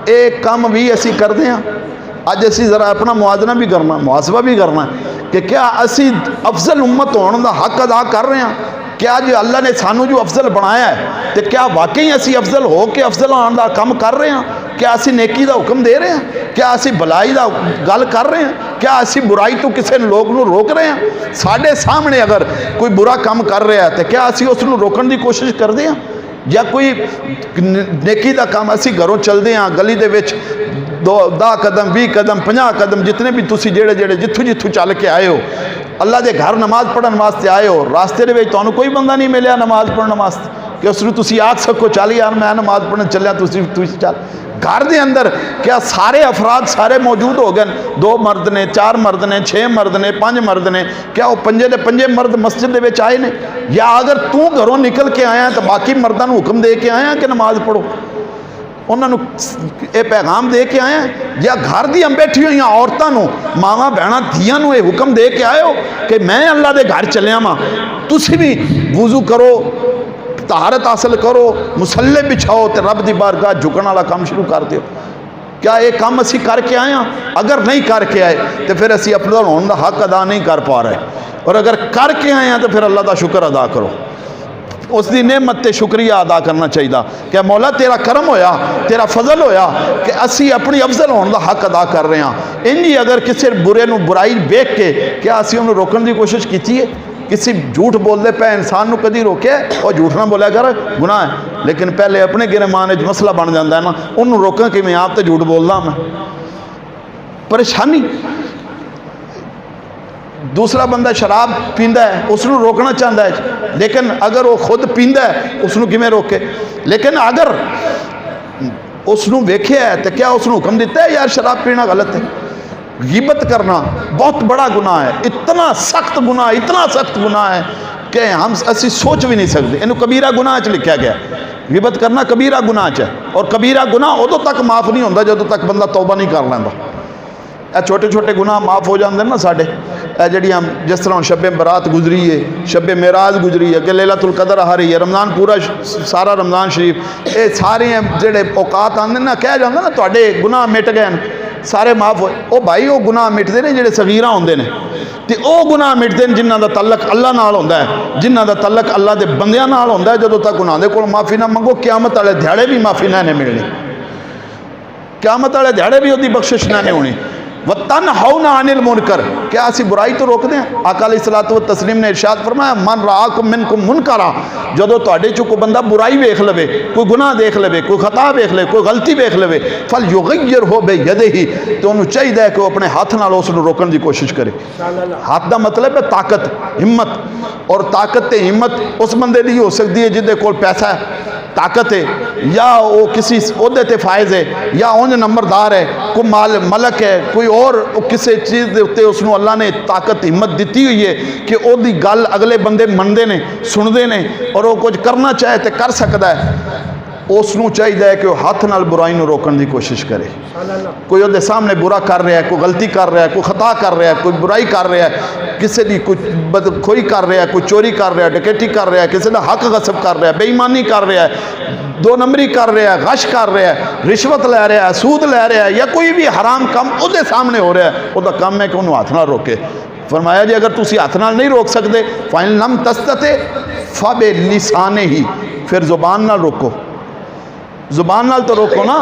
एक काम भी असी करते हैं, अज असी जरा अपना मुआजना भी करना, मुहासबा भी करना कि क्या असी अफजल उम्मत होने का हक अदा कर रहे हैं क्या जो अल्लाह ने सानू जो अफजल बनाया है तो क्या वाकई असी अफजल हो के अफजल आने का काम कर रहे हैं? क्या असी नेकी का हुक्म दे रहे हैं? क्या असी भलाई का गल कर रहे हैं? क्या असी बुराई तो किसी लोग नू रोक रहे हैं? साढ़े सामने अगर कोई बुरा काम कर रहा है तो क्या असी उसनू रोकने की कोशिश करते हैं? या कोई नेकी का काम असी घरों चलते हैं गली दे विच 10 कदम 20 कदम 50 कदम जितने भी तुसी जेड़े जेड़े जिथों जिथों चल के आए हो अल्लाह के घर नमाज पढ़ने वास्ते आए हो, रास्ते दे विच तुहानू कोई बंदा नहीं मिलिया नमाज पढ़ने वास्ते कि उसनू तुसी आख सको चल यार मैं नमाज पढ़ने चलिया, तुसी चल। घर के अंदर क्या सारे अफराद सारे मौजूद हो गए? 2 मर्द ने, 4 मर्द ने, 6 मर्द ने, 5 मर्द ने, क्या वो 5 के 5 मर्द मस्जिद के आए ने? या अगर तू घरों निकल के आया तो बाकी मर्दों को हुक्म दे के आया कि नमाज पढ़ो, उन्होंने ये पैगाम दे के आया? या घर दी बैठी हुई औरतों मावा बहना धियां ये हुक्म दे के आए हो कि मैं अल्लाह के घर चलिया वा, तुसी भी वुजू करो, तहारत हासिल करो, मुसल्ले बिछाओ तो रब की बारगाह झुकने वाला काम शुरू कर दो? क्या ये काम असी करके आए हैं? अगर नहीं करके आए तो फिर असी अफजल होने का हक अदा नहीं कर पा रहे, और अगर करके आए हैं तो फिर अल्लाह का शुक्र अदा करो, उसकी नेमत ते शुक्रिया अदा करना चाहिए कि मौला तेरा करम होया, तेरा फजल होया कि असी अपनी अफजल होने का हक अदा कर रहे हैं। इंजी अगर किसी बुरे नू बुराई वेख के क्या असी उन्हें रोकने की कोशिश की है? किसी झूठ बोलते पे इंसान को कभी रोके और झूठ ना बोलिया कर गुनाह है, लेकिन पहले अपने गिरमान मसला बन जाता है ना, उन्होंने रोकां कि मैं आप तो झूठ बोलदा मैं, परेशानी। दूसरा बंदा शराब पींदा है, उसनू रोकना चाहता है, लेकिन अगर वो खुद पींदा है उसनू किवें रोके? लेकिन अगर उसनू वेख्या है तो क्या उसनू हुक्म दिता है यार शराब पीना गलत है? गिबत करना बहुत बड़ा गुनाह है, इतना सख्त गुनाह, इतना सख्त गुनाह है कि हम असी सोच भी नहीं सकते। इन्हू कबीरा गुनाह च लिखा गया, गिबत करना कबीरा गुनाह च है, और कबीरा गुनाह उदों तक माफ़ नहीं होता जदों तक बंदा तौबा नहीं कर लैंदा। ਇਹ छोटे छोटे गुनाह माफ़ हो जाते हैं ना साढ़े, जड़ियाँ जिस तरह शबे बरात गुजरी है, शबे मेराज गुजरी है, कि लैलतुल कदर आ रही है, रमज़ान पूरा सारा रमज़ान शरीफ, ये सारे जोड़े औकात आते ना, कहा जाता ना तुहाडे गुनाह मिट गए सारे माफ़ होए। वो भाई वो गुनाह मिटते हैं जोड़े सगीरा होंदे ने, ते वो गुनाह मिटते हैं जिन्हों का तलक अल्लाह नाल होंदा है, जिन्हों का तलक अल्लाह के बंदियां नाल होंदा है। जदों तक उन्होंने कोल माफ़ी ना मंगो क़यामत वाले दिहाड़े भी माफ़ी ना इन्हें मिलनी, क़यामत वाले दिहाड़े भी उसकी बख्शिश ना नहीं होनी। व तनहौना अनिल मुनकर, क्या असी बुराई तो रोकते हैं? आका अलैहिस्सलातु व तस्लीम ने इरशाद फरमाया मन राकुम मिनकुम मुनकरा, जदों तुहाडे चों कोई बंदा बुराई वेख लवे, कोई गुनाह देख लवे, कोई खता वेख ले, कोई गलती वेख लवे, फल युगय्यर हो बियदिही, तो उन्होंने चाहिए कि अपने हाथ नाल उसनूं रोकण की कोशिश करे। हाथ का मतलब है ताकत, हिम्मत, और ताकत ते हिम्मत उस बंदे दी हो सकती है जिहदे कोल पैसा है, ताकत है, या वो किसी ओहदे ते फायज है, या उंज नंबरदार है, कोई मलक है, कोई और किसी चीज़ के उत्ते उसनूं अल्लाह ने ताकत हिम्मत दी हुई है कि ओहदी गल अगले बंदे मनते हैं, सुनते हैं, और वो कुछ करना चाहे तो कर सकता है। उसनूं चाहिए कि वह हाथ नाल बुराई नूं रोकण की कोशिश करे। कोई उहदे सामने बुरा कर रहा है, कोई गलती कर रहा है, कोई खता कर रहा है, कोई बुराई कर रहा है, किसी की कोई बदखोई कर रहा है, कोई चोरी कर रहा है, डकैती कर रहा है, किसी का हक गसब कर रहा है, बेईमानी कर रहा है, 2 नंबरी कर रहा है, गश कर रहा है, रिश्वत लै रहा है, सूद लै रहा है, या कोई भी हराम काम उसके सामने हो रहा है, वह काम है कि उन्होंने हाथ नाल रोके। फरमाया जी अगर तुसी हाथ नाल नहीं रोक सकते, फाइन लम तस्तते फबे लिसाने ही, फिर जुबान नाल रोको। जुबान नाल तो रोको ना,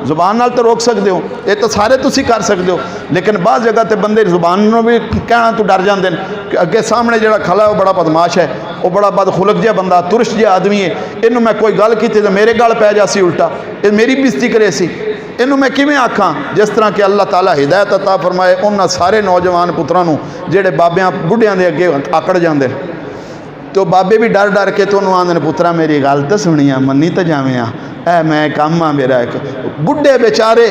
जुबान नाल तो रोक सकते हो, ये तो सारे तुसी कर सकते हो, लेकिन बाज़ जगह तो बंदे जुबान नूं भी कहना तो डर जाते हैं कि अगे सामने जो खड़ा है वो बड़ा बदमाश है, वो बड़ा बदखुलक जिहा बंदा, तुरश जिहा आदमी है, इनू मैं कोई गल की तो मेरे गल पै जासी, उल्टा ये मेरी बेइज्जती करे सी, इनू मैं किवें आखां? जिस तरह कि अल्लाह ताला हिदायत अता फरमाए उन्होंने सारे नौजवान पुत्रां नूं जिहड़े बाबियां बुढ़ियां दे अगे आकड़ जाते हैं, तो बाबे भी डर डर के तो आंदे पुत्रा मेरी गल तो सुनी आ, मनी तो जावें आ, ऐ मैं काम आ मेरा एक। बुढ़े बेचारे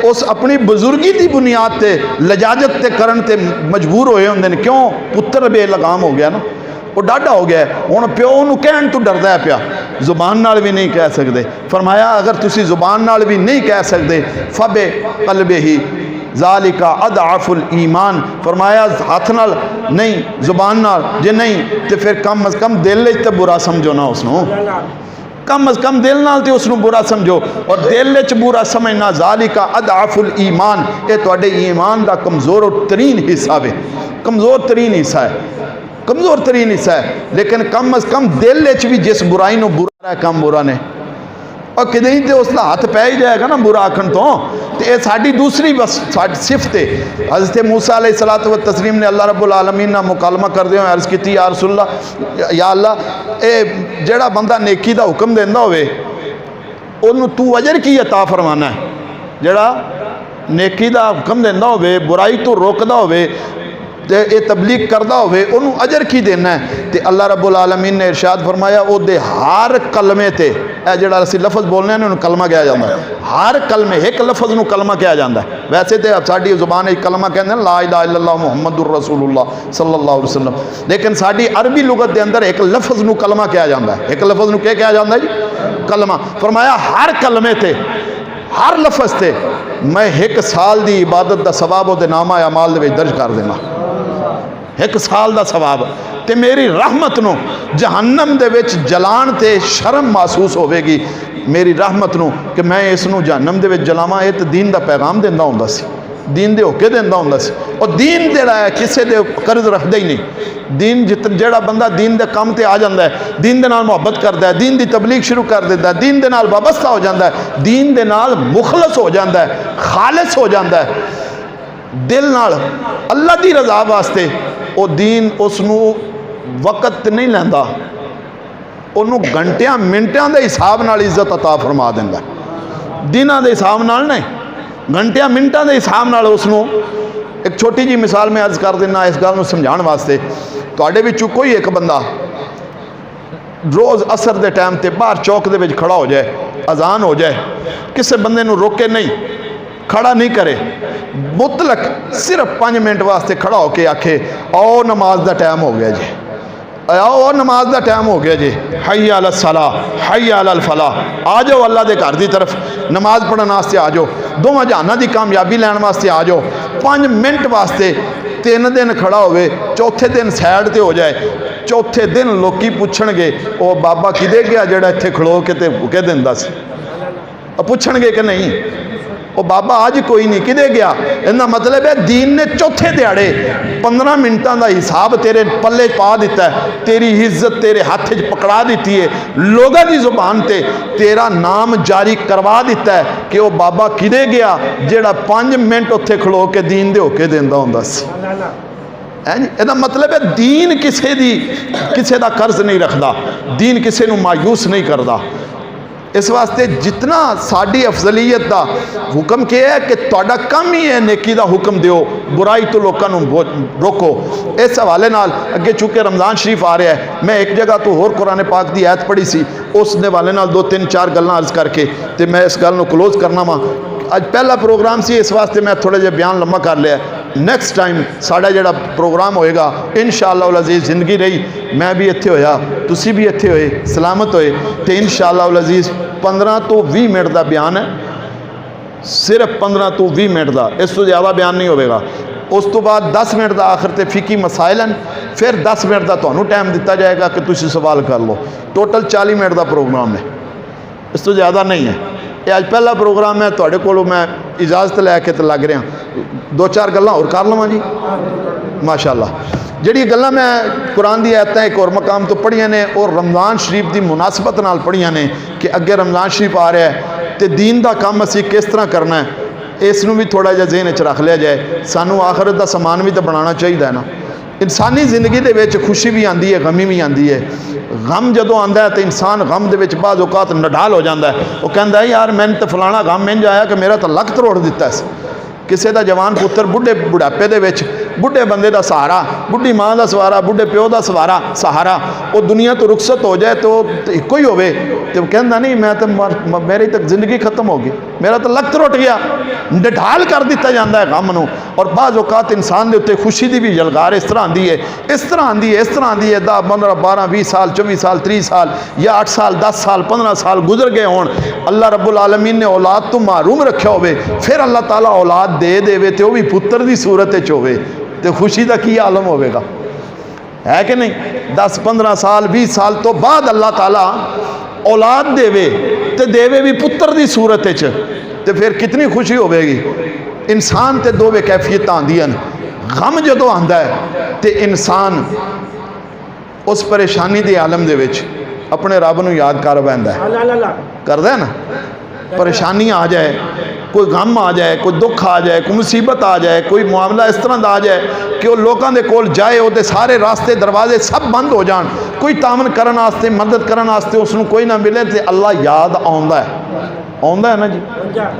उस अपनी बुजुर्गी की बुनियाद से लजाजत ते करन ते मजबूर होए होंदे ने, क्यों? पुत्र बेलगाम हो गया ना, वो डाढ़ा हो गया, हुण प्यो उहनूं कहण तो डरदा है पिया, जुबान नाल भी नहीं कह सकते। फरमाया अगर तुसी जुबान नाल भी नहीं कह सकते, फबे कल्बे ही ज़ालिका अदअफुल ईमान, फरमाया हाथ नाल नहीं जुबान नाल जे नहीं तो फिर कम अज़ कम दिल विच तो बुरा समझो ना उसनूं, कम अज़ कम दिल नाल तो उसनूं बुरा समझो, और दिल विच बुरा समझना ज़ालिका अदअफुल ईमान, ये तुहाडे ईमान का कमज़ोर तरीन हिस्सा है, कमज़ोर तरीन हिस्सा है। कमज़ोर तरीन हिस्सा है, लेकिन कम अज़ कम दिल च भी जिस बुराई को बुरा है कम बुरा ने, और कि नहीं तो उसका हथ पै ही जाएगा ना बुरा आखन तो ये साड़ी दूसरी बस सिफत है। हज़रत मूसा अलैहिस्सलातु व तस्लीम ने अल्लाह रब्बुल आलमीन नाल मुकालमा करदे होए अर्ज़ की या रसूलल्लाह, या अल्लाह, ये जेड़ा बंदा नेकी का हुक्म देंदा होवे उन्होंने तू अजर की अता फरमाना है, जेड़ा नेकी का हुक्म देंदा होवे, बुराई तो रोकदा होवे ते ये तबलीग करदा होवे, उन्होंने अजर की देना है। तो अल्लाह रब्बुल आलमीन ने इरशाद फरमाया ओदे हर कलमे ते, ए जेड़ा असीं लफज बोलने उन्होंने कलमा कहा जाता है, हर कलमे एक लफज नूं कलमा कहा जाता है। वैसे तो साडी जुबान एक कलमा कहते हैं ला इलाहा इल्लल्लाह मुहम्मदुर रसूलुल्लाह सल्लल्लाहु अलैहि वसल्लम, लेकिन साडी अरबी लुगत के अंदर एक लफज नूं कलमा कहा जाता है। एक लफज नूं क्या कहा जाता है जी? कलमा। फरमाया हर कलमे ते, हर लफज ते मैं एक साल की इबादत का सवाब वो नामा अमाल दे दर्ज कर देना, एक साल का सवाब। तो मेरी रहमत नूं जहन्नम दे विच जलाण ते शर्म महसूस होवेगी मेरी रहमत नूं कि मैं इसनूं जहन्नम दे विच जलावां। ये तो दीन का पैगाम देंदा हुंदा सी, दीन दे होके देंदा हुंदा सी। और दीन जिहड़ा है किसी दे कर्ज रखदा ही नहीं। दीन जिहड़ा बंदा दीन दे काम ते आ जांदा है, दीन दे नाल मुहब्बत करदा है, दीन दी तबलीग शुरू कर दिंदा है, दीन दे नाल वाबस्ता हो जांदा है, दीन दे नाल मुखलस हो जांदा है, खालिस हो जांदा है दिल नाल अल्लाह दी रज़ा वास्ते। वो दीन उसनूं वक़्त नहीं लैंदा, उन्होंने घंटिया मिनटिया के हिसाब नाल इज्जत अता फरमा दिंदा, दिनां दे हिसाब नाल नहीं, घंटिया मिनटां के हिसाब नाल उसनूं। एक छोटी जी मिसाल मैं अर्ज कर देना इस गल नूं समझाउण वास्ते। तुहाडे विचों कोई एक बंदा रोज़ असर के टाइम ते बाहर चौक दे विच खड़ा हो जाए, अजान हो जाए, किसी बंदे नूं रोके नहीं, खड़ा नहीं करे, मुतलक सिर्फ 5 मिनट वास्ते खड़ा होके आखे आओ नमाज का टाइम हो गया जी, आओ नमाज का टाइम हो गया जी, हय्या अला सलाह हय्या अल फलाह, आ जाओ अल्लाह के घर की तरफ नमाज पढ़ने वास्ते आ जाओ, दोवां जहानां की कामयाबी लैण वास्ते आ जाओ। 5 मिनट वास्ते 3 दिन खड़ा होवे, चौथे दिन सैड ते हो जाए, चौथे दिन लोग पुछणगे ओ बाबा किदे गया जेड़ा इत्थे खड़ो के ते भुके दिंदा सी, पुछणगे कि नहीं वो बाबा अज कोई नहीं किदे गया। इहदा मतलब है दीन ने चौथे दिहाड़े 15 मिनटां का हिसाब तेरे पल्ले पा दिता है, तेरी इज्जत तेरे हाथ च पकड़ा दी है, लोगों की जुबान ते तेरा नाम जारी करवा दिता है कि वह बाबा किदे गया जेड़ा 5 मिनट उत्थे खड़ो के दीन दे होके देंदा हुंदा सी। इहदा मतलब है दीन किसी का कर्ज नहीं रखता, दीन किसी को मायूस नहीं करता। इस वास्ते जितना साड़ी अफजलीयत का हुक्म क्या है कि तुहाडा काम ही है नेकी का हुक्म दियो, बुराई तो लोगों रोको। इस हवाले नाल अगे चूँकि रमज़ान शरीफ आ रहा है, मैं एक जगह तो होर कुरान पाक की आयत पढ़ी सी, उस हवाले नाल 2-3-4 गल्लां अर्ज करके तो मैं इस गल नूं क्लोज करना वा। अज पहला प्रोग्राम सी, इस वास्ते मैं थोड़ा जिहा बयान लम्मा कर लिया। नैक्सट टाइम साड़ा जिहड़ा प्रोग्राम होएगा इंशाअल्लाह अज़ीज़, जिंदगी रही मैं भी इत्थे होया, तुसी भी इत्थे होए, सलामत होए, तो इंशाअल्लाह अज़ीज़ 15 तो 20 मिनट का बयान है, सिर्फ 15 तो 20 मिनट का, इस तो ज़्यादा बयान नहीं होगा। उस तो बाद 10 मिनट का आखिर ते फिकी मसाइल हैं, फिर 10 मिनट का तुहानूं टाइम दिता जाएगा कि तुसी सवाल कर लो। टोटल 40 मिनट का प्रोग्राम है, इस तो ज़्यादा नहीं है। ये अज पहला प्रोग्राम है, तुहाडे कोलों मैं इजाजत लैके तो लग रहा, 2-4 गल्लां होर कर लवां जी माशाअल्लाह। जिहड़ी गल्लां मैं कुरान दी आयतां एक और मकाम तो पढ़ियां ने और रमज़ान शरीफ की मुनासबत नाल पढ़ियां ने कि अगे रमज़ान शरीफ आ रहा है तो दीन का काम असीं किस तरह करना है, इसनूं भी थोड़ा जिहा ज़हन च रख लिया जाए। सानूं आखिरत का समान भी तो बनाना चाहिए है ना। इंसानी जिंदगी दे विच खुशी भी आती है, गमी भी आती है। गम जदों आता है तो इंसान गम दे विच बाज़ औकात नडाल हो जाता है, वो कहता है यार मैंने तो फलाना गम इंज आया कि मेरा तो लक तरोड़ दिता है। किसी का जवान पुत्र बुढ़ापे दे विच बुढ़े बंदे का सहारा, बुढ़ी माँ का सहारा, बुढ़े प्यो का सहारा, वो दुनिया तो रुखसत हो जाए तो एको ही होवे तो कहता नहीं मैं तो मेरी तक जिंदगी खत्म हो गई, मेरा तो लक तरोट गया। निढाल कर दिता जाता है गम नूं। और बाज़ औकात इंसान के उत्ते खुशी की भी झलकार इस तरह आती है, इस तरह आती है, इस तरह आती है 10, 15, 12, 20 साल, 24 साल, 30 साल या 8 साल, 10 साल, 15 साल गुजर गए होण, अल्लाह रब्बुल आलमीन ने औलाद तो महरूम रखा होवे, फिर अल्लाह ताला औलाद दे देवे तो वह भी पुत्र की सूरत होवे तो खुशी का की आलम होगा, है कि नहीं। 10, 15 साल, 20 साल तो बाद अल्लाह ताला औलाद देवे तो देवे भी पुत्र की सूरत तो फिर कितनी खुशी होगी। इंसान ते दो कैफियत आंदियां, गम जदों आंदा है तो इंसान उस परेशानी के आलम दे विच अपने रब नूं याद कर पैंदा है, करदा है ना। परेशानी आ जाए, कोई गम आ जाए, कोई दुख आ जाए, कोई मुसीबत आ जाए, कोई मामला इस तरह का आ जाए कि वह लोगों के कोल जाए, वो सारे रास्ते दरवाजे सब बंद हो जान, कोई तामन करन वास्ते मदद करन वास्ते उसनूं कोई ना मिले, तो अल्लाह याद आउंदा है ना जी,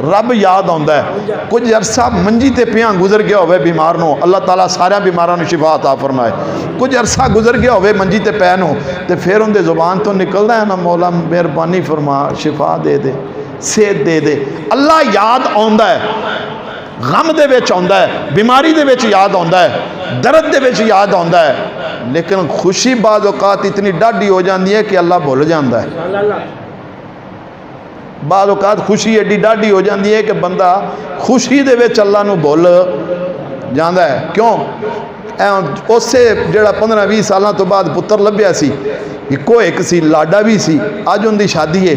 रब याद आउंदा है। कुछ अरसा मंजी ते पिया गुजर गया होवे बीमार नो, अल्लाह ताला सारे बीमारों को शिफा अता फरमाए। कुछ अरसा गुजर गया होवे मंजी ते पै नो, तो फिर उनके जुबान तो निकलदा है ना, मौला मेहरबानी फरमा, शिफा दे दे, सेहत दे दे। अल्लाह याद आउंदा है, गम दे विच आउंदा है, बीमारी दे विच याद आउंदा है, दर्द दे विच याद आउंदा है। लेकिन खुशी बाज़ औकात इतनी डाढ़ी हो जाती है कि अल्लाह भुल जाता है। बाज़ औकात खुशी एडी डाढ़ी हो जाती है कि बंदा खुशी दे विच अल्लाह नूं भुल जाता है। क्यों? उससे जिहड़ा 15-20 सालों तो बाद पुत्र लभ्या सी, इक्को एक सी, लाडा भी सी, अज उनकी शादी है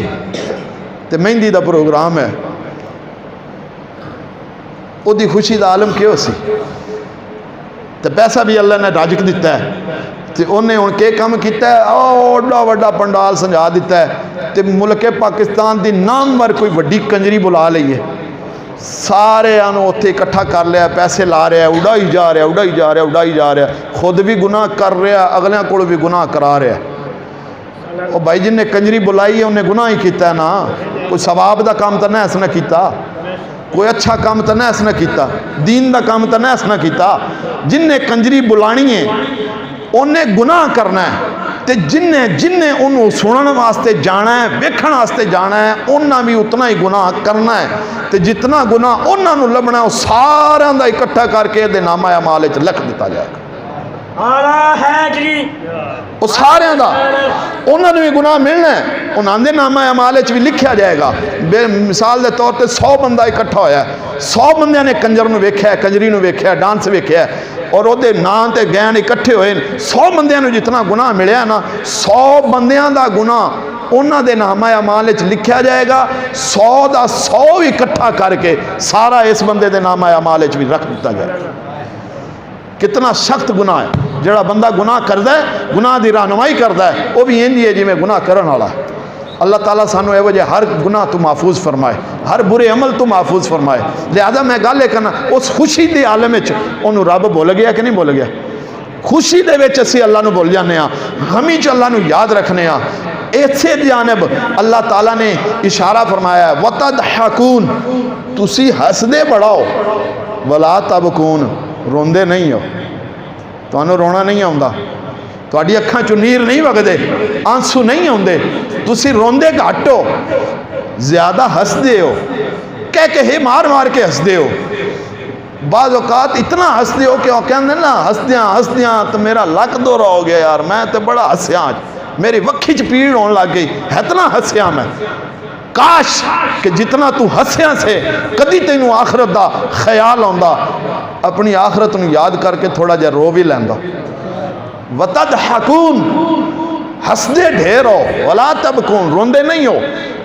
तो मेहंदी का प्रोग्राम है, उसकी खुशी का आलम क्यों सी? तो पैसा भी अल्लाह ने राजक दिता है, तो उन्हें हुण के काम किया, ओडा वड्डा पंडाल सजा दिता है, तो मुल्क पाकिस्तान की नामवर कोई वड्डी कंजरी बुला ली है, सारे उत्थे इकट्ठा कर लिया, पैसे ला रहा, उड़ाई जा रहा, उड़ाई जा रहा, उड़ाई जा रहा, खुद भी गुनाह कर रहा, अगलियां कोल भी गुनाह करा रहा। और भाई जिन्हें कंजरी बुलाई है उन्हें गुनाह ही किया ना, कोई सवाब का काम तो नहस न किया, कोई अच्छा काम तो नहस न किया, दीन का काम तो नहस न किया। जिन्हें कंजरी बुलानी है उन्हें गुनाह करना है, तो जिन्हें जिन्हें उन्होंने सुनने वास्ते जाना है, वेखण वास्ते जाना है, उन्हें भी उतना ही गुनाह करना है। तो जितना गुनाह उन्होंने लभना है, सारा का इकट्ठा करके ये नामा अमाल लिख दिता जाएगा। वो सारे का उन्होंने भी गुनाह मिलना है, उन्होंने नामा अमाल भी लिखा जाएगा। मिसाल के तौर पर 100 बंदा इकट्ठा होया, 100 बंद ने कंजर में वेख्या, कंजरी में वेख्या, डांस वेख्या, और वो नाम तो गैन इकट्ठे हुए, 100 बंद जितना गुनाह मिलया ना, 100 बंदियां का गुनाह उन्होंने नामा अमाल लिखा जाएगा। 100 का 100 इकट्ठा करके सारा इस बंदे के नामा अमाल भी रख दिता जाएगा। कितना सख्त गुनाह है, जोड़ा बंदा गुनाह करता है, गुनाह की रहनुमाई करता है, वह भी इंज है जिमें गुनाह करने वाला। अल्लाह ताला सानू एहो जे हर गुनाह तो महफूज फरमाए, हर बुरे अमल तो महफूज फरमाए। लिहाजा मैं गल करना, उस खुशी के आलम में उन्होंने रब भुल गया कि नहीं भुल गया? खुशी दे विच असीं अल्लाह नूं भुल जाने, गमी च अल्लाह नूं याद रखने। इसे जानब अल्लाह ताला ने इशारा फरमाया, वतदहकून, तुसी हसदे बड़ाओ, वला तबकून, रोंदे नहीं हो, तुहानूं रोना नहीं आउंदा, तुहाडी अखां चों नीर नहीं वगदे, आंसू नहीं आउंदे, तुसी रोंदे घट हो, ज़्यादा हसदे हो, कह के हे मार मार के हसदे हो। बाज़ औकात इतना हसदे हो कि कहते ना हसदियाँ हसदियाँ तो मेरा लक दौरा हो गया यार, मैं तो बड़ा हस्या, मेरी वक्खी च पीड़ होने लग गई, इतना हस्या मैं। काश कि जितना तू हस्या से कदी तेनू आखरत का ख्याल आंदा, अपनी आखरत नूं याद करके थोड़ा जिहा रो भी लैंदा। वतदहकून, हसदे ढेर हो, वला तबकून, रोंदे नहीं हो।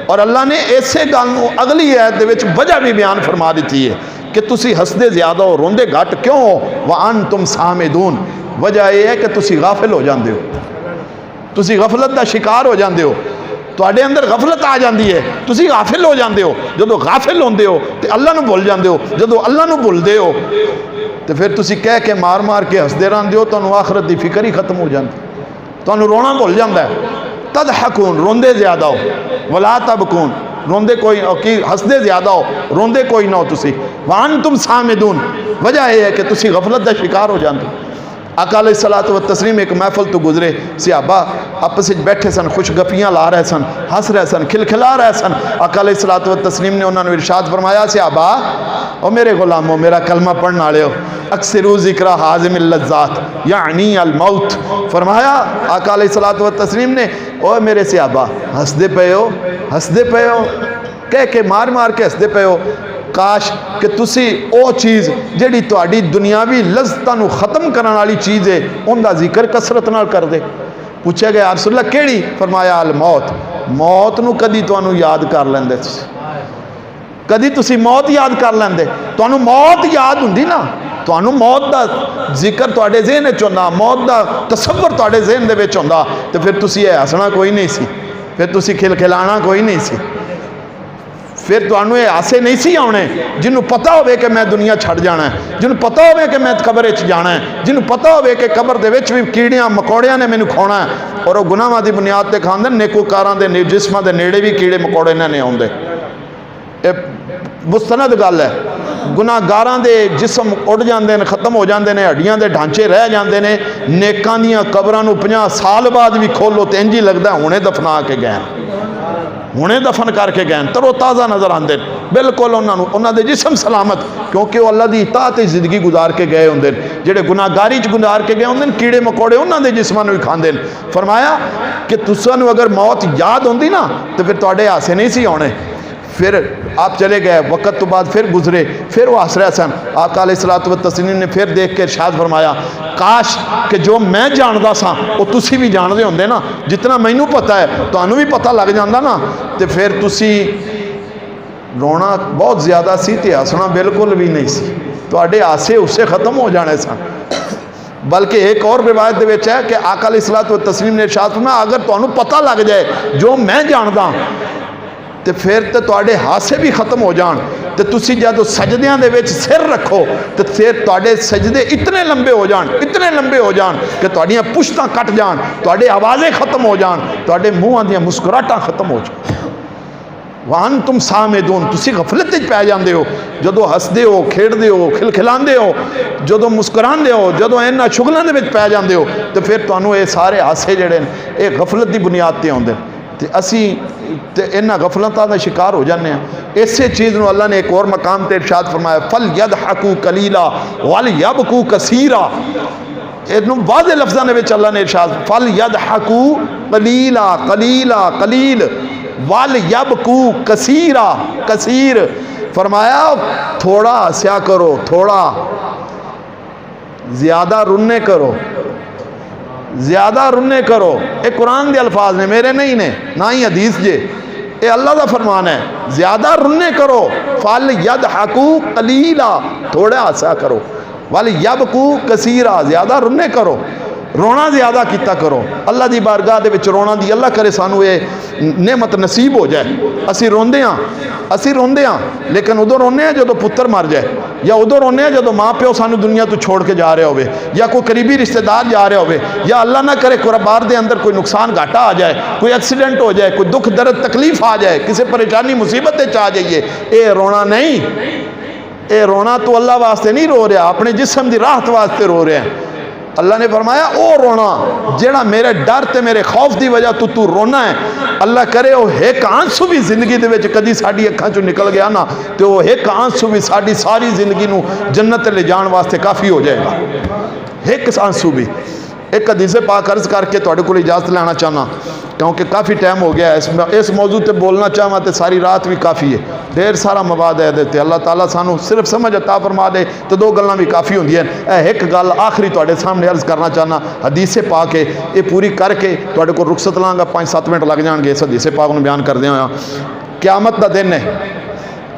और अल्लाह ने इसे गल अगली आयत दे विच वजह भी बयान फरमा दी है कि तुसी हसदे ज़्यादा हो, रोंदे घट क्यों हो? वान तुम सामिदून, वजह यह है कि तुसी गाफिल हो जाते हो, तुसी गफलत का शिकार हो जाते हो, तुहाडे अंदर गफलत आ जाती है, तुसी गाफिल हो जाते हो। जो गाफिल होंदे हो तो अल्लाह नूं भुल जाते हो, जो अल्लाह नूं भुलदे हो तो फिर तुसी कह के मार मार के हसदे रहंदे हो, तुहानूं आखरत की फिक्र ही खत्म हो जाती, तुहानूं रोना भुल जाता है। तदहकून, रोंदे ज़्यादा हो, वला तबकून, रोंदे कोई कि हसदे ज़्यादा हो, रोंदे कोई ना हो तुसी। वान तुम सामिदून, वजह यह है कि तुसी गफलत का शिकार हो जाते हो। आका अलैहिस्सलात व तस्लीम एक महफल तो गुजरे, सहाबा आपस में बैठे सन, खुश गपियाँ ला रहे सन, हंस रहे सन, खिलखिला रहे सन। आका अलैहिस्सलात व तस्लीम ने उन्होंने इरशाद फरमाया, सहाबा और मेरे गुलामो, मेरा कलमा पढ़ने वाले हो, अक्सरू ज़िक्रा हाज़िमिल लज़्ज़ात यानी अल मौत। फरमाया आका अलैहिस्सलात व तस्लीम ने, ओ मेरे सहाबा हंसदे पे हो, हंसदे पे हो, कह के मार मार के हंसदे पे हो। काश कि तुसी वो चीज़ जिहड़ी तुहाडी दुनियावी लज़्ज़तां नूं खत्म करने वाली चीज़ है, उनका जिक्र कसरत नाल कर दे। पूछा गया, या रसूल अल्लाह केड़ी? फरमाया अल मौत, मौत नूं कदी तुहानूं याद कर लैंदे, कदी तुसी मौत याद कर लेंदे, तुहानू मौत याद हुंदी ना, तुहानू मौत का जिक्र तुहाडे ज़हन च हुंदा, मौत का तसव्वुर तुहाडे ज़हन दे विच हुंदा, तो फिर तुसी हसना कोई नहीं सी, फिर तुसी खिलखिलाना कोई नहीं सी, फिर तुहानू ये हासे नहीं सी आने। जिन्हों पता होवे कि मैं दुनिया छड़ जाना है, जिन्हों पता होवे कि मैं कबर च जाना है, जिन्हों पता होवे कि कबर दे विच भी कीड़ियां मकोड़ियां ने मैनू खाना है, और वह गुनाहां दी बुनियाद ते खांदे, नेकोकारां दे जिस्मां दे नेड़े भी कीड़े मकोड़े इन्हां ने आउंदे। ये मुस्तनद गल है। गुनाहगारां दे जिस्म उड़ जाते हैं, खत्म हो जाते हैं, हड्डियां दे ढांचे रह जाते हैं, नेकां दियां कबरां नूं 50 साल बाद भी खोलो तो इंज ही लगदा हुणे दफना के गए, हुणे दफन करके गए, तरो ताज़ा नज़र आते हैं बिल्कुल। उन्होंने जिस्म सलामत, क्योंकि वह अल्लाह की इताअत जिंदगी गुजार के गए होंगे। जेडे गुनाहगारी गुजार के गए होंगे, कीड़े मकोड़े उन्होंने जिस्मां नूं ही खांदे। फरमाया कि तुसां नूं अगर मौत याद होंदी ना तो फिर तुहाडे हासे नहीं सी आने। फिर आप चले गए, वक़्त तो बाद फिर गुजरे, फिर वो हस रहे सन। आका अलैहिस्सलातु व तस्लीम ने फिर देख के इरशाद फरमाया, काश कि जो मैं जानदा सा वो तुसी भी जानदे होंदे ना, जितना मैनू पता है तुहानू भी पता लग जांदा ना, तो फिर तुसी रोना बहुत ज़्यादा सी ते हसना बिल्कुल भी नहीं सी, तुहाडे हासे उससे ख़त्म हो जाने सन। बल्कि एक और रिवायत दे विच है कि आका अलैहिस्सलातु व तस्लीम ने इरशाद फरमाया, अगर तुहानू पता लग जाए जो मैं जानदा तो फिर तो तुहाडे हासे भी खत्म हो जान, तो तुसी जदों सजदियां दे विच सिर रखो तो फिर तुहाडे सजदे इतने लंबे हो जान, इतने लंबे हो जान कि तुहाडियां पुश्तां कट जान, तुहाडे आवाज़ें खत्म हो जान, तुहाडे मूँहां दियां मुस्कुराहटां खत्म हो जान। वाहन तुम सामेदून, तुसी गफलत च पै जांदे हो जदों हसदे हो, खेडदे हो, खिलखिलांदे हो, जदों मुस्कुरांदे हो, जदों इन्हां शुगलां दे विच पै जांदे हो, तो फिर तुहानूं ये सारे हासे जिहड़े ने ये गफलत की बुनियाद ते आउंदे। तो असी तो इन्हां गफलतां दा शिकार हो जाने। इसे चीज़ नूं अल्लाह ने एक और मकाम ते इरशाद फरमाया, फल यदहकू कलीला वल यबकू कसीरा। इनू वाज़े लफ्ज़ां दे विच अल्लाह ने इरशाद, फल यदहकू कलीला, कलीला कलील, वल यबकू कसीरा, कसीर। फरमाया थोड़ा हस्या करो, थोड़ा, ज़्यादा रुन्ने करो, ज़्यादा रुन्ने करो। ये कुरान के अल्फाज ने, मेरे नहीं ने, ना ही हदीस जे, ये अल्लाह का फरमान है। ज़्यादा रुन्ने करो, फल यदहकू कलीला, थोड़ा हंसा करो, वल यबकू कसीरा, ज़्यादा रुन्ने करो, रोना ज़्यादा किया करो। अल्लाह की बारगाह दे विच रोना दी अल्लाह करे सानू ये नेमत नसीब हो जाए। असी रोंदे हाँ, असी रोंदे हाँ, लेकिन उदों रोने हैं जदों पुत्र मर जाए, या उदों रोने हैं जदों माँ प्यो सानू दुनिया तो छोड़ के जा रहे होवे, या कोई करीबी रिश्तेदार जा रहे होवे, या अल्लाह ना करे कारोबार दे अंदर कोई नुकसान घाटा आ जाए, कोई एक्सीडेंट हो जाए, कोई दुख दर्द तकलीफ आ जाए, किसी परेशानी मुसीबत आ जाइए, ये रोना नहीं। ये रोना तो अल्लाह वास्ते नहीं रो रहा, अपने जिस्म की राहत वास्ते रो रहे हैं। अल्लाह ने फरमाया ओ रोना जेड़ा मेरे डर ते मेरे खौफ की वजह तू रोना है, अल्लाह करे वो एक आंसू भी जिंदगी दे विच कदी साडी अखां चों निकल गया ना, तो वो एक आंसू भी साडी सारी जिंदगी नूं जन्नत ले जाण वास्ते काफ़ी हो जाएगा। एक आंसू भी। एक हदीस पाक अर्ज करके तुहाडे कोल इजाजत लेना चाहना, क्योंकि काफ़ी टाइम हो गया इस मौजू पर बोलना चाहवा तो सारी रात भी काफ़ी है, ढेर सारा मवाद है ये। अल्लाह ताला सानू सिर्फ समझ अता फरमा दे तो दो गल्लां भी काफ़ी होंदियां। एक गल आखिरी तुहाडे सामने अर्ज करना चाहना, हदीस पाक है, ये पूरी करके तुहाडे कोल रुखसत लांगा, 5-7 मिनट लग जाएंगे इस हदीस पाक नूं बयान करदे होया। क़यामत दा दिन है,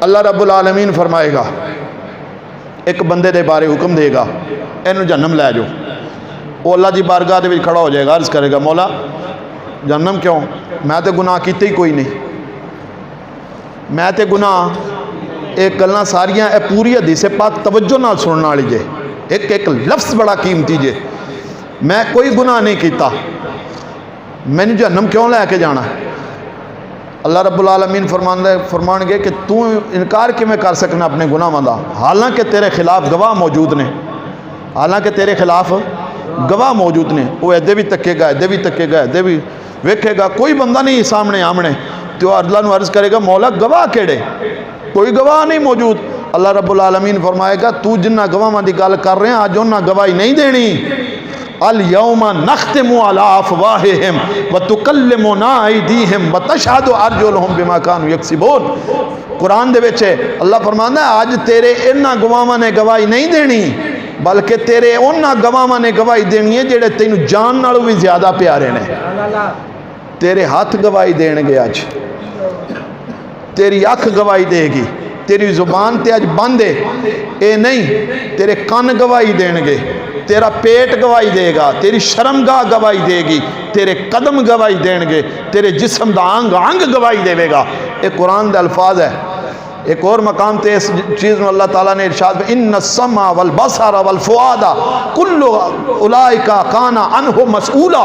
अल्लाह रब्बुल आलमीन फरमाएगा, एक बंदे दे बारे हुक्म देगा, इनू जहन्नम लै जाओ। वो अल्लाह की बारगाह दे विच खड़ा हो जाएगा, अर्ज करेगा, मौला जहन्नम क्यों, मैं तो गुनाह कीते ही कोई नहीं, मैं तो गुनाह। एक गल्लां सारियां ए पूरी हदीस पाक तवज्जो नाल सुनने वाली जे, एक एक लफ्ज़ बड़ा कीमती जे। मैं कोई गुनाह नहीं किया, मैनू जहन्नम क्यों लैके जाना। अल्लाह रब्बुल आलमीन फरमानगे कि तू इनकार किवें कर सकना अपने गुनाहां दा, हालांकि तेरे खिलाफ गवाह मौजूद ने, हालांकि तेरे खिलाफ गवाह मौजूद ने। वो इधर भी तकेगा, इधर भी तकेगा, इधर भी वेखेगा, कोई बंदा नहीं सामने आमने, तो अल्लाह नूं अर्ज करेगा, मौला गवाह केड़े, कोई गवाह नहीं मौजूद। अल्लाह रब्बुल आलमीन फरमाएगा, तू जिन्ना गवाहां दी गल कर रहे हैं अज उन्हां गवाही नहीं देनी। अल यौमा नख्तिमु अला अफवाहिहिम व तुकल्लिमुना अयदीहिम व तशहदु अर्जुलुहुम बिमा कानू यक्सिबून। कुरान दे विच अल्लाह फरमांदा है, अज तेरे इन्हां गवाहां ने गवाही नहीं देनी, बल्कि तेरे उन्हां गवाहां ने गवाही देनी है जेड़े तैनू जान नालों भी ज़्यादा प्यारे ने। तेरे हाथ गवाही देणगे, अज तेरी अख गवाही देगी, तेरी जुबान ते अज बंद है, ये नहीं, तेरे कन गवाही देंगे, तेरा पेट गवाही देगा, तेरी शर्मगाह गवाही देगी, तेरे कदम गवाही देंगे, तेरे जिस्म का अंग अंग गवाही देगा। ये कुरान के अल्फाज है। एक और मकाम ते इस चीज़ में अल्लाह ताला ने इरशाद इन्न समा वल बसर वल फुआदा कुल्लु उलाइका काना अनहु मसऊला।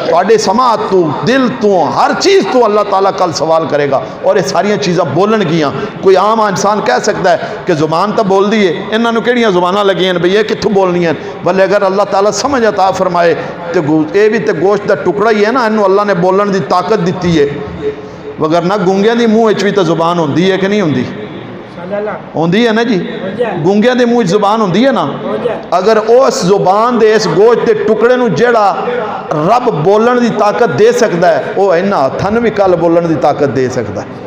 तुहाडे समात तू, दिल तू, हर चीज़ तू अल्लाह ताला कल सवाल करेगा। और ये सारिया चीज़ां बोलन गियां। कोई आम इंसान कह सकता है कि जुबान तो बोल दी है, इन्होंने किहड़ियां जुबानां लगियां भई ये कित्थों बोलनियां। भले अगर अल्लाह ताला समझ अता फरमाए तो ये भी तो गोश्त का टुकड़ा ही है ना, इन्हू अल्लाह ने बोलन की ताकत दी है। वगरना गूंगिया की मूँह भी तो जुबान होंदी है कि नहीं होंदी? होंदी है ना जी। गूंगिया के मूँह जुबान होंदी है ना। अगर उस जुबान के इस गोश्त के टुकड़े नूं जेड़ा रब बोलन की ताकत दे सकता है, वह इन्हां हत्थां नूं भी कल बोलन की ताकत दे सकता है,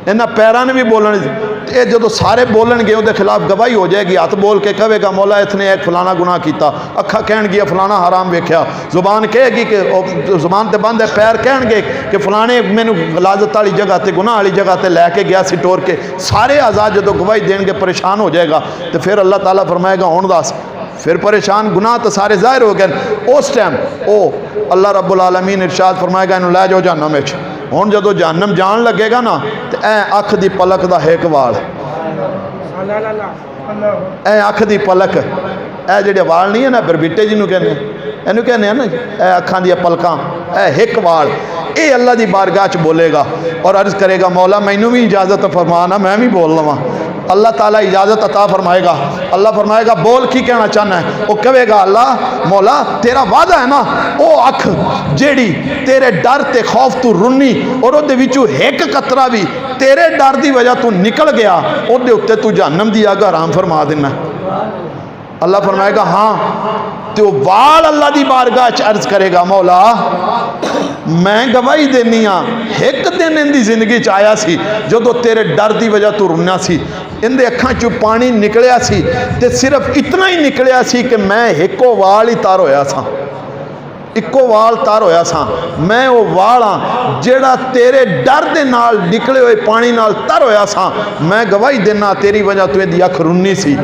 इन्हां पैरां ने भी बोलन। ये जो सारे बोलन गए उसके खिलाफ गवाही हो जाएगी। हथ बोल के कहेगा मौला इसने एक फलाना गुनाह किया, अखा कह फलाना हराम वेख्या, जुबान कहेगी कि जुबान तो बंद है, पैर कहे कि फलाने मैनू गलाजत वाली जगह पर गुनाह वाली जगह पर लैके गया सी टोर के। सारे आज़ाद जो गवाही देंगे परेशान हो जाएगा। तो फिर अल्लाह ताला फरमाएगा हुण दस, फिर परेशान, गुनाह तो सारे जाहिर हो गए। उस टाइम ओ अल्लाह रब्बुल आलमीन इरशाद फरमाएगा इन्हूं लै जाओ जहन्नम विच। हुण जदों जहन्नम जान लगेगा ना तो ऐ अख की पलक का एक वाल, ऐ अख की पलक, ऐ जिहड़े वाल नहीं है ना बरबिटे जिन्हों कहने, इन्हू कहने हैं ना, ऐ अखां दी पलकां, ऐ हिक वाल, ये अल्लाह की बारगाह च बोलेगा और अर्ज करेगा मौला मैनू भी इजाजत फरमा ना, मैं भी बोल लवां। अल्लाह ताला इजाजत अता फरमाएगा। अल्लाह फरमाएगा बोल की कहना चाहना है? वो कहेगा अल्लाह मौला तेरा वादा है ना, वो अख जेड़ी तेरे डर ते खौफ तू रुन्नी और उहदे विचों एक कतरा भी तेरे डर की वजह तू निकल गया, उहदे उत्ते तू जहन्नम दी अग हराम फरमा देना। अल्लाह फरमाएगा हाँ। तो वाल अल्लाह की बारगाह च अर्ज करेगा मौला मैं गवाही देनी हाँ, एक दिन इनकी जिंदगी च आया सी जो तेरे डर की वजह तू रुना सी, इनके अखां चों पानी निकलिया सी ते सिर्फ इतना ही निकलिया सी कि मैं एको वाल ही तर होया सा, इको वाल तर होया सा। मैं वो वाल हाँ जेड़ा तेरे डर दे नाल निकले हुए पानी नाल तर होया सा। मैं गवाही देना तेरी वजह तू इहदी अख रुन्नी सी।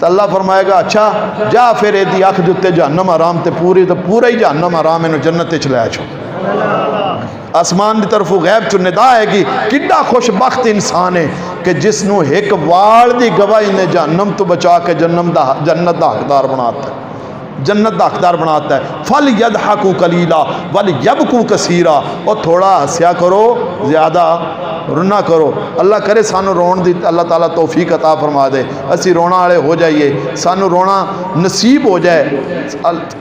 अल्लाह फरमाएगा अच्छा जा फिर यदि अख दे उत्ते जहन्नम हराम ते पूरा ही जहन्नम हराम, इन्हूं जन्नत च लै छो। आसमान की तरफों गैब चो निदा है कि किड्डा खुशबख्त इंसान है कि जिसनों एक वाल की गवाही ने जहन्नम तो बचा के जन्नत का हकदार बनाता है, जन्नत का हकदार बनाता है। फल यद हाकू कलीला वल यबकू कसीरा, और थोड़ा हंसया करो ज़्यादा रुना करो। अल्लाह करे सानू रोण दी अल्लाह ताला तौफीक अता फरमा दे, असी रोना वाले हो जाइए, सानू रोना नसीब हो जाए।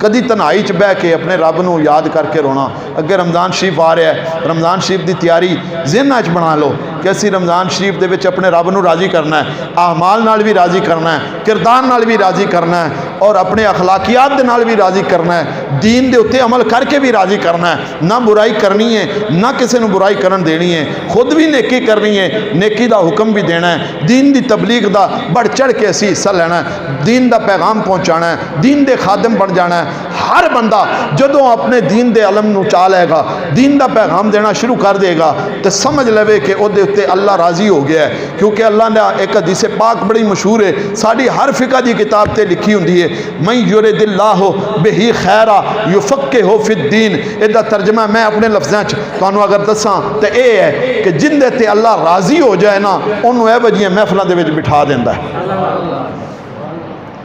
कदी तन्हाई च बह के अपने रब नू याद करके रोना। अगे रमज़ान शरीफ आ रहा है, रमज़ान शरीफ की तैयारी ज़हन च बना लो कि असी रमज़ान शरीफ दे विच अपने रब नू राज़ी करना है, आमाल नाल भी राज़ी करना है, किरदार नाल भी राज़ी करना है और अपने अखलाकियात दे नाल भी राज़ी करना है, दीन दे उत्ते अमल करके भी राज़ी करना है। ना बुराई करनी है ना किसी नू बुराई करन देनी है, खुद भी नेकी करनी है, नेकी का हुक्म भी देना है, दीन की तबलीग का बढ़ चढ़ के असी हिस्सा लेना है, दीन का पैगाम पहुँचाना है, दीन के खादम बन जाना है। हर बंदा जदों अपने दीन के अलम नू चा लेगा, दीन का पैगाम देना शुरू कर देगा तो समझ लवे कि उहदे उत्ते अल्लाह राज़ी हो गया है। क्योंकि अल्लाह ने एक हदीस पाक बड़ी मशहूर है, साड़ी हर फिका की किताब से लिखी होंदी है, मैं युरिदिल्लाहु बिही खैरा युफक्किहु फिद्दीन। इसका तर्जमा मैं अपने लफ्ज़ों च तुहानू अगर दसां तो यह है कि जिंदे ते अल्लाह राज़ी हो जाए ना उन्होंने यह वजिया महफलों के बिठा देंदा है।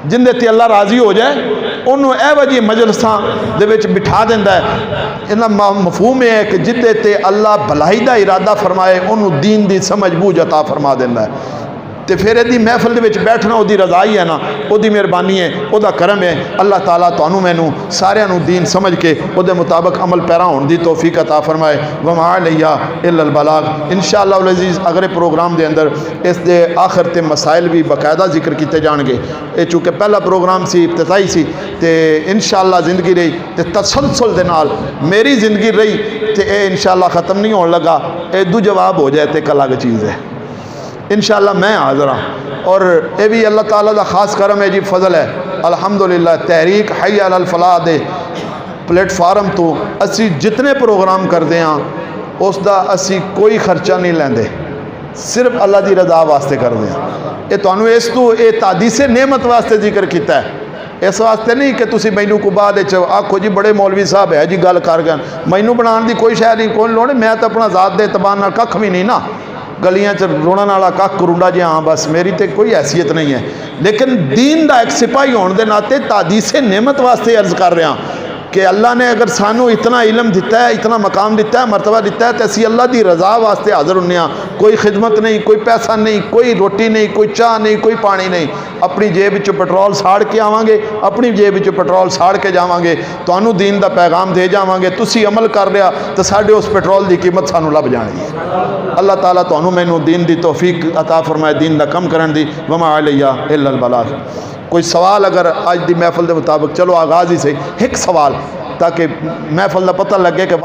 जिंदे ते अल्लाह राज़ी हो जाए उन्होंने यह वजिया मजलसां दे विच बिठा देंदा है। इन्हां मफहूम है कि जिंदे ते अल्लाह भलाई का इरादा फरमाए उन्होंने दीन की समझ बूझ अता फरमा देंदा है। तो फिर यदि महफल दे विच बैठना उसकी रज़ाई है ना, उसकी मेहरबानी है, उसका करम है। अल्लाह ताला तुहानू मैनू सारियां नू दीन समझ के उसदे मुताबिक अमल पैरा होने की तौफीक अता फरमाए। वमा अलैया इल्लल बलाग। इंशाअल्लाह अल अज़ीज़ अगले प्रोग्राम के अंदर इस दे आखिर ते मसाइल भी बाकायदा जिक्र किए जाएंगे। ये चूँकि पहला प्रोग्राम सी इब्तिदाई सी तो इंशाअल्लाह जिंदगी रही तो तसलसल दे नाल मेरी जिंदगी रही तो ये इंशाअल्लाह ख़त्म नहीं होने लगा, इदू जवाब हो जाए तो एक अलग चीज़ है। इंशाअल्लाह मैं हाज़िर हाँ और ये भी अल्लाह ताला का खास करम है जी, फजल है अल्हम्दुलिल्लाह। तहरीक हई अल फलाह दे प्लेटफार्म तो असी जितने प्रोग्राम करते हैं उसका असी कोई खर्चा नहीं लेंदे, सिर्फ अल्लाह की रजा वास्ते करते हैं। ये तुहानू इस तू ये तादीसे नेमत वास्ते जिक्र किया है, इस वास्ते नहीं कि तुसी मैनू को बाद आखो जी बड़े मौलवी साहब है जी गल कर गए, मैनू बनाने की कोई शय नहीं, कोई लोड़ नहीं, मैं तो अपना ज़ात दे तबान नाल कख भी नहीं ना, गलियां च रोना वाला कख करूंडा जी, हाँ बस मेरी तो कोई हैसियत नहीं है। लेकिन दीन का एक सिपाही होने के नाते तादीसे नेमत वास्ते अर्ज कर रहा कि अल्लाह ने अगर सानू इतना इलम दिता है, इतना मकाम दिता है, मरतबा दिता है, तो असी अल्लाह की रजा वास्ते हाज़र होंने। कोई खिदमत नहीं, कोई पैसा नहीं, कोई रोटी नहीं, कोई चाह नहीं, कोई पानी नहीं, अपनी जेब विचों पेट्रोल साड़ के आवांगे, अपनी जेब विचों पेट्रोल साड़ के जावांगे, तुहानू दीन का पैगाम दे जावांगे, तुसी अमल कर लिया तो साढ़े उस पेट्रोल की कीमत सानू लभ जानी है। अल्लाह ताला तुहानू मैनू दीन की तौफीक अता फरमाए, दीन का कम करन दी। वमा अलैया इल्लल बलाग। कोई सवाल अगर अज की महफिल के मुताबिक, चलो आगाज़ ही सही एक सवाल, ताकि महफिल का पता लगे कि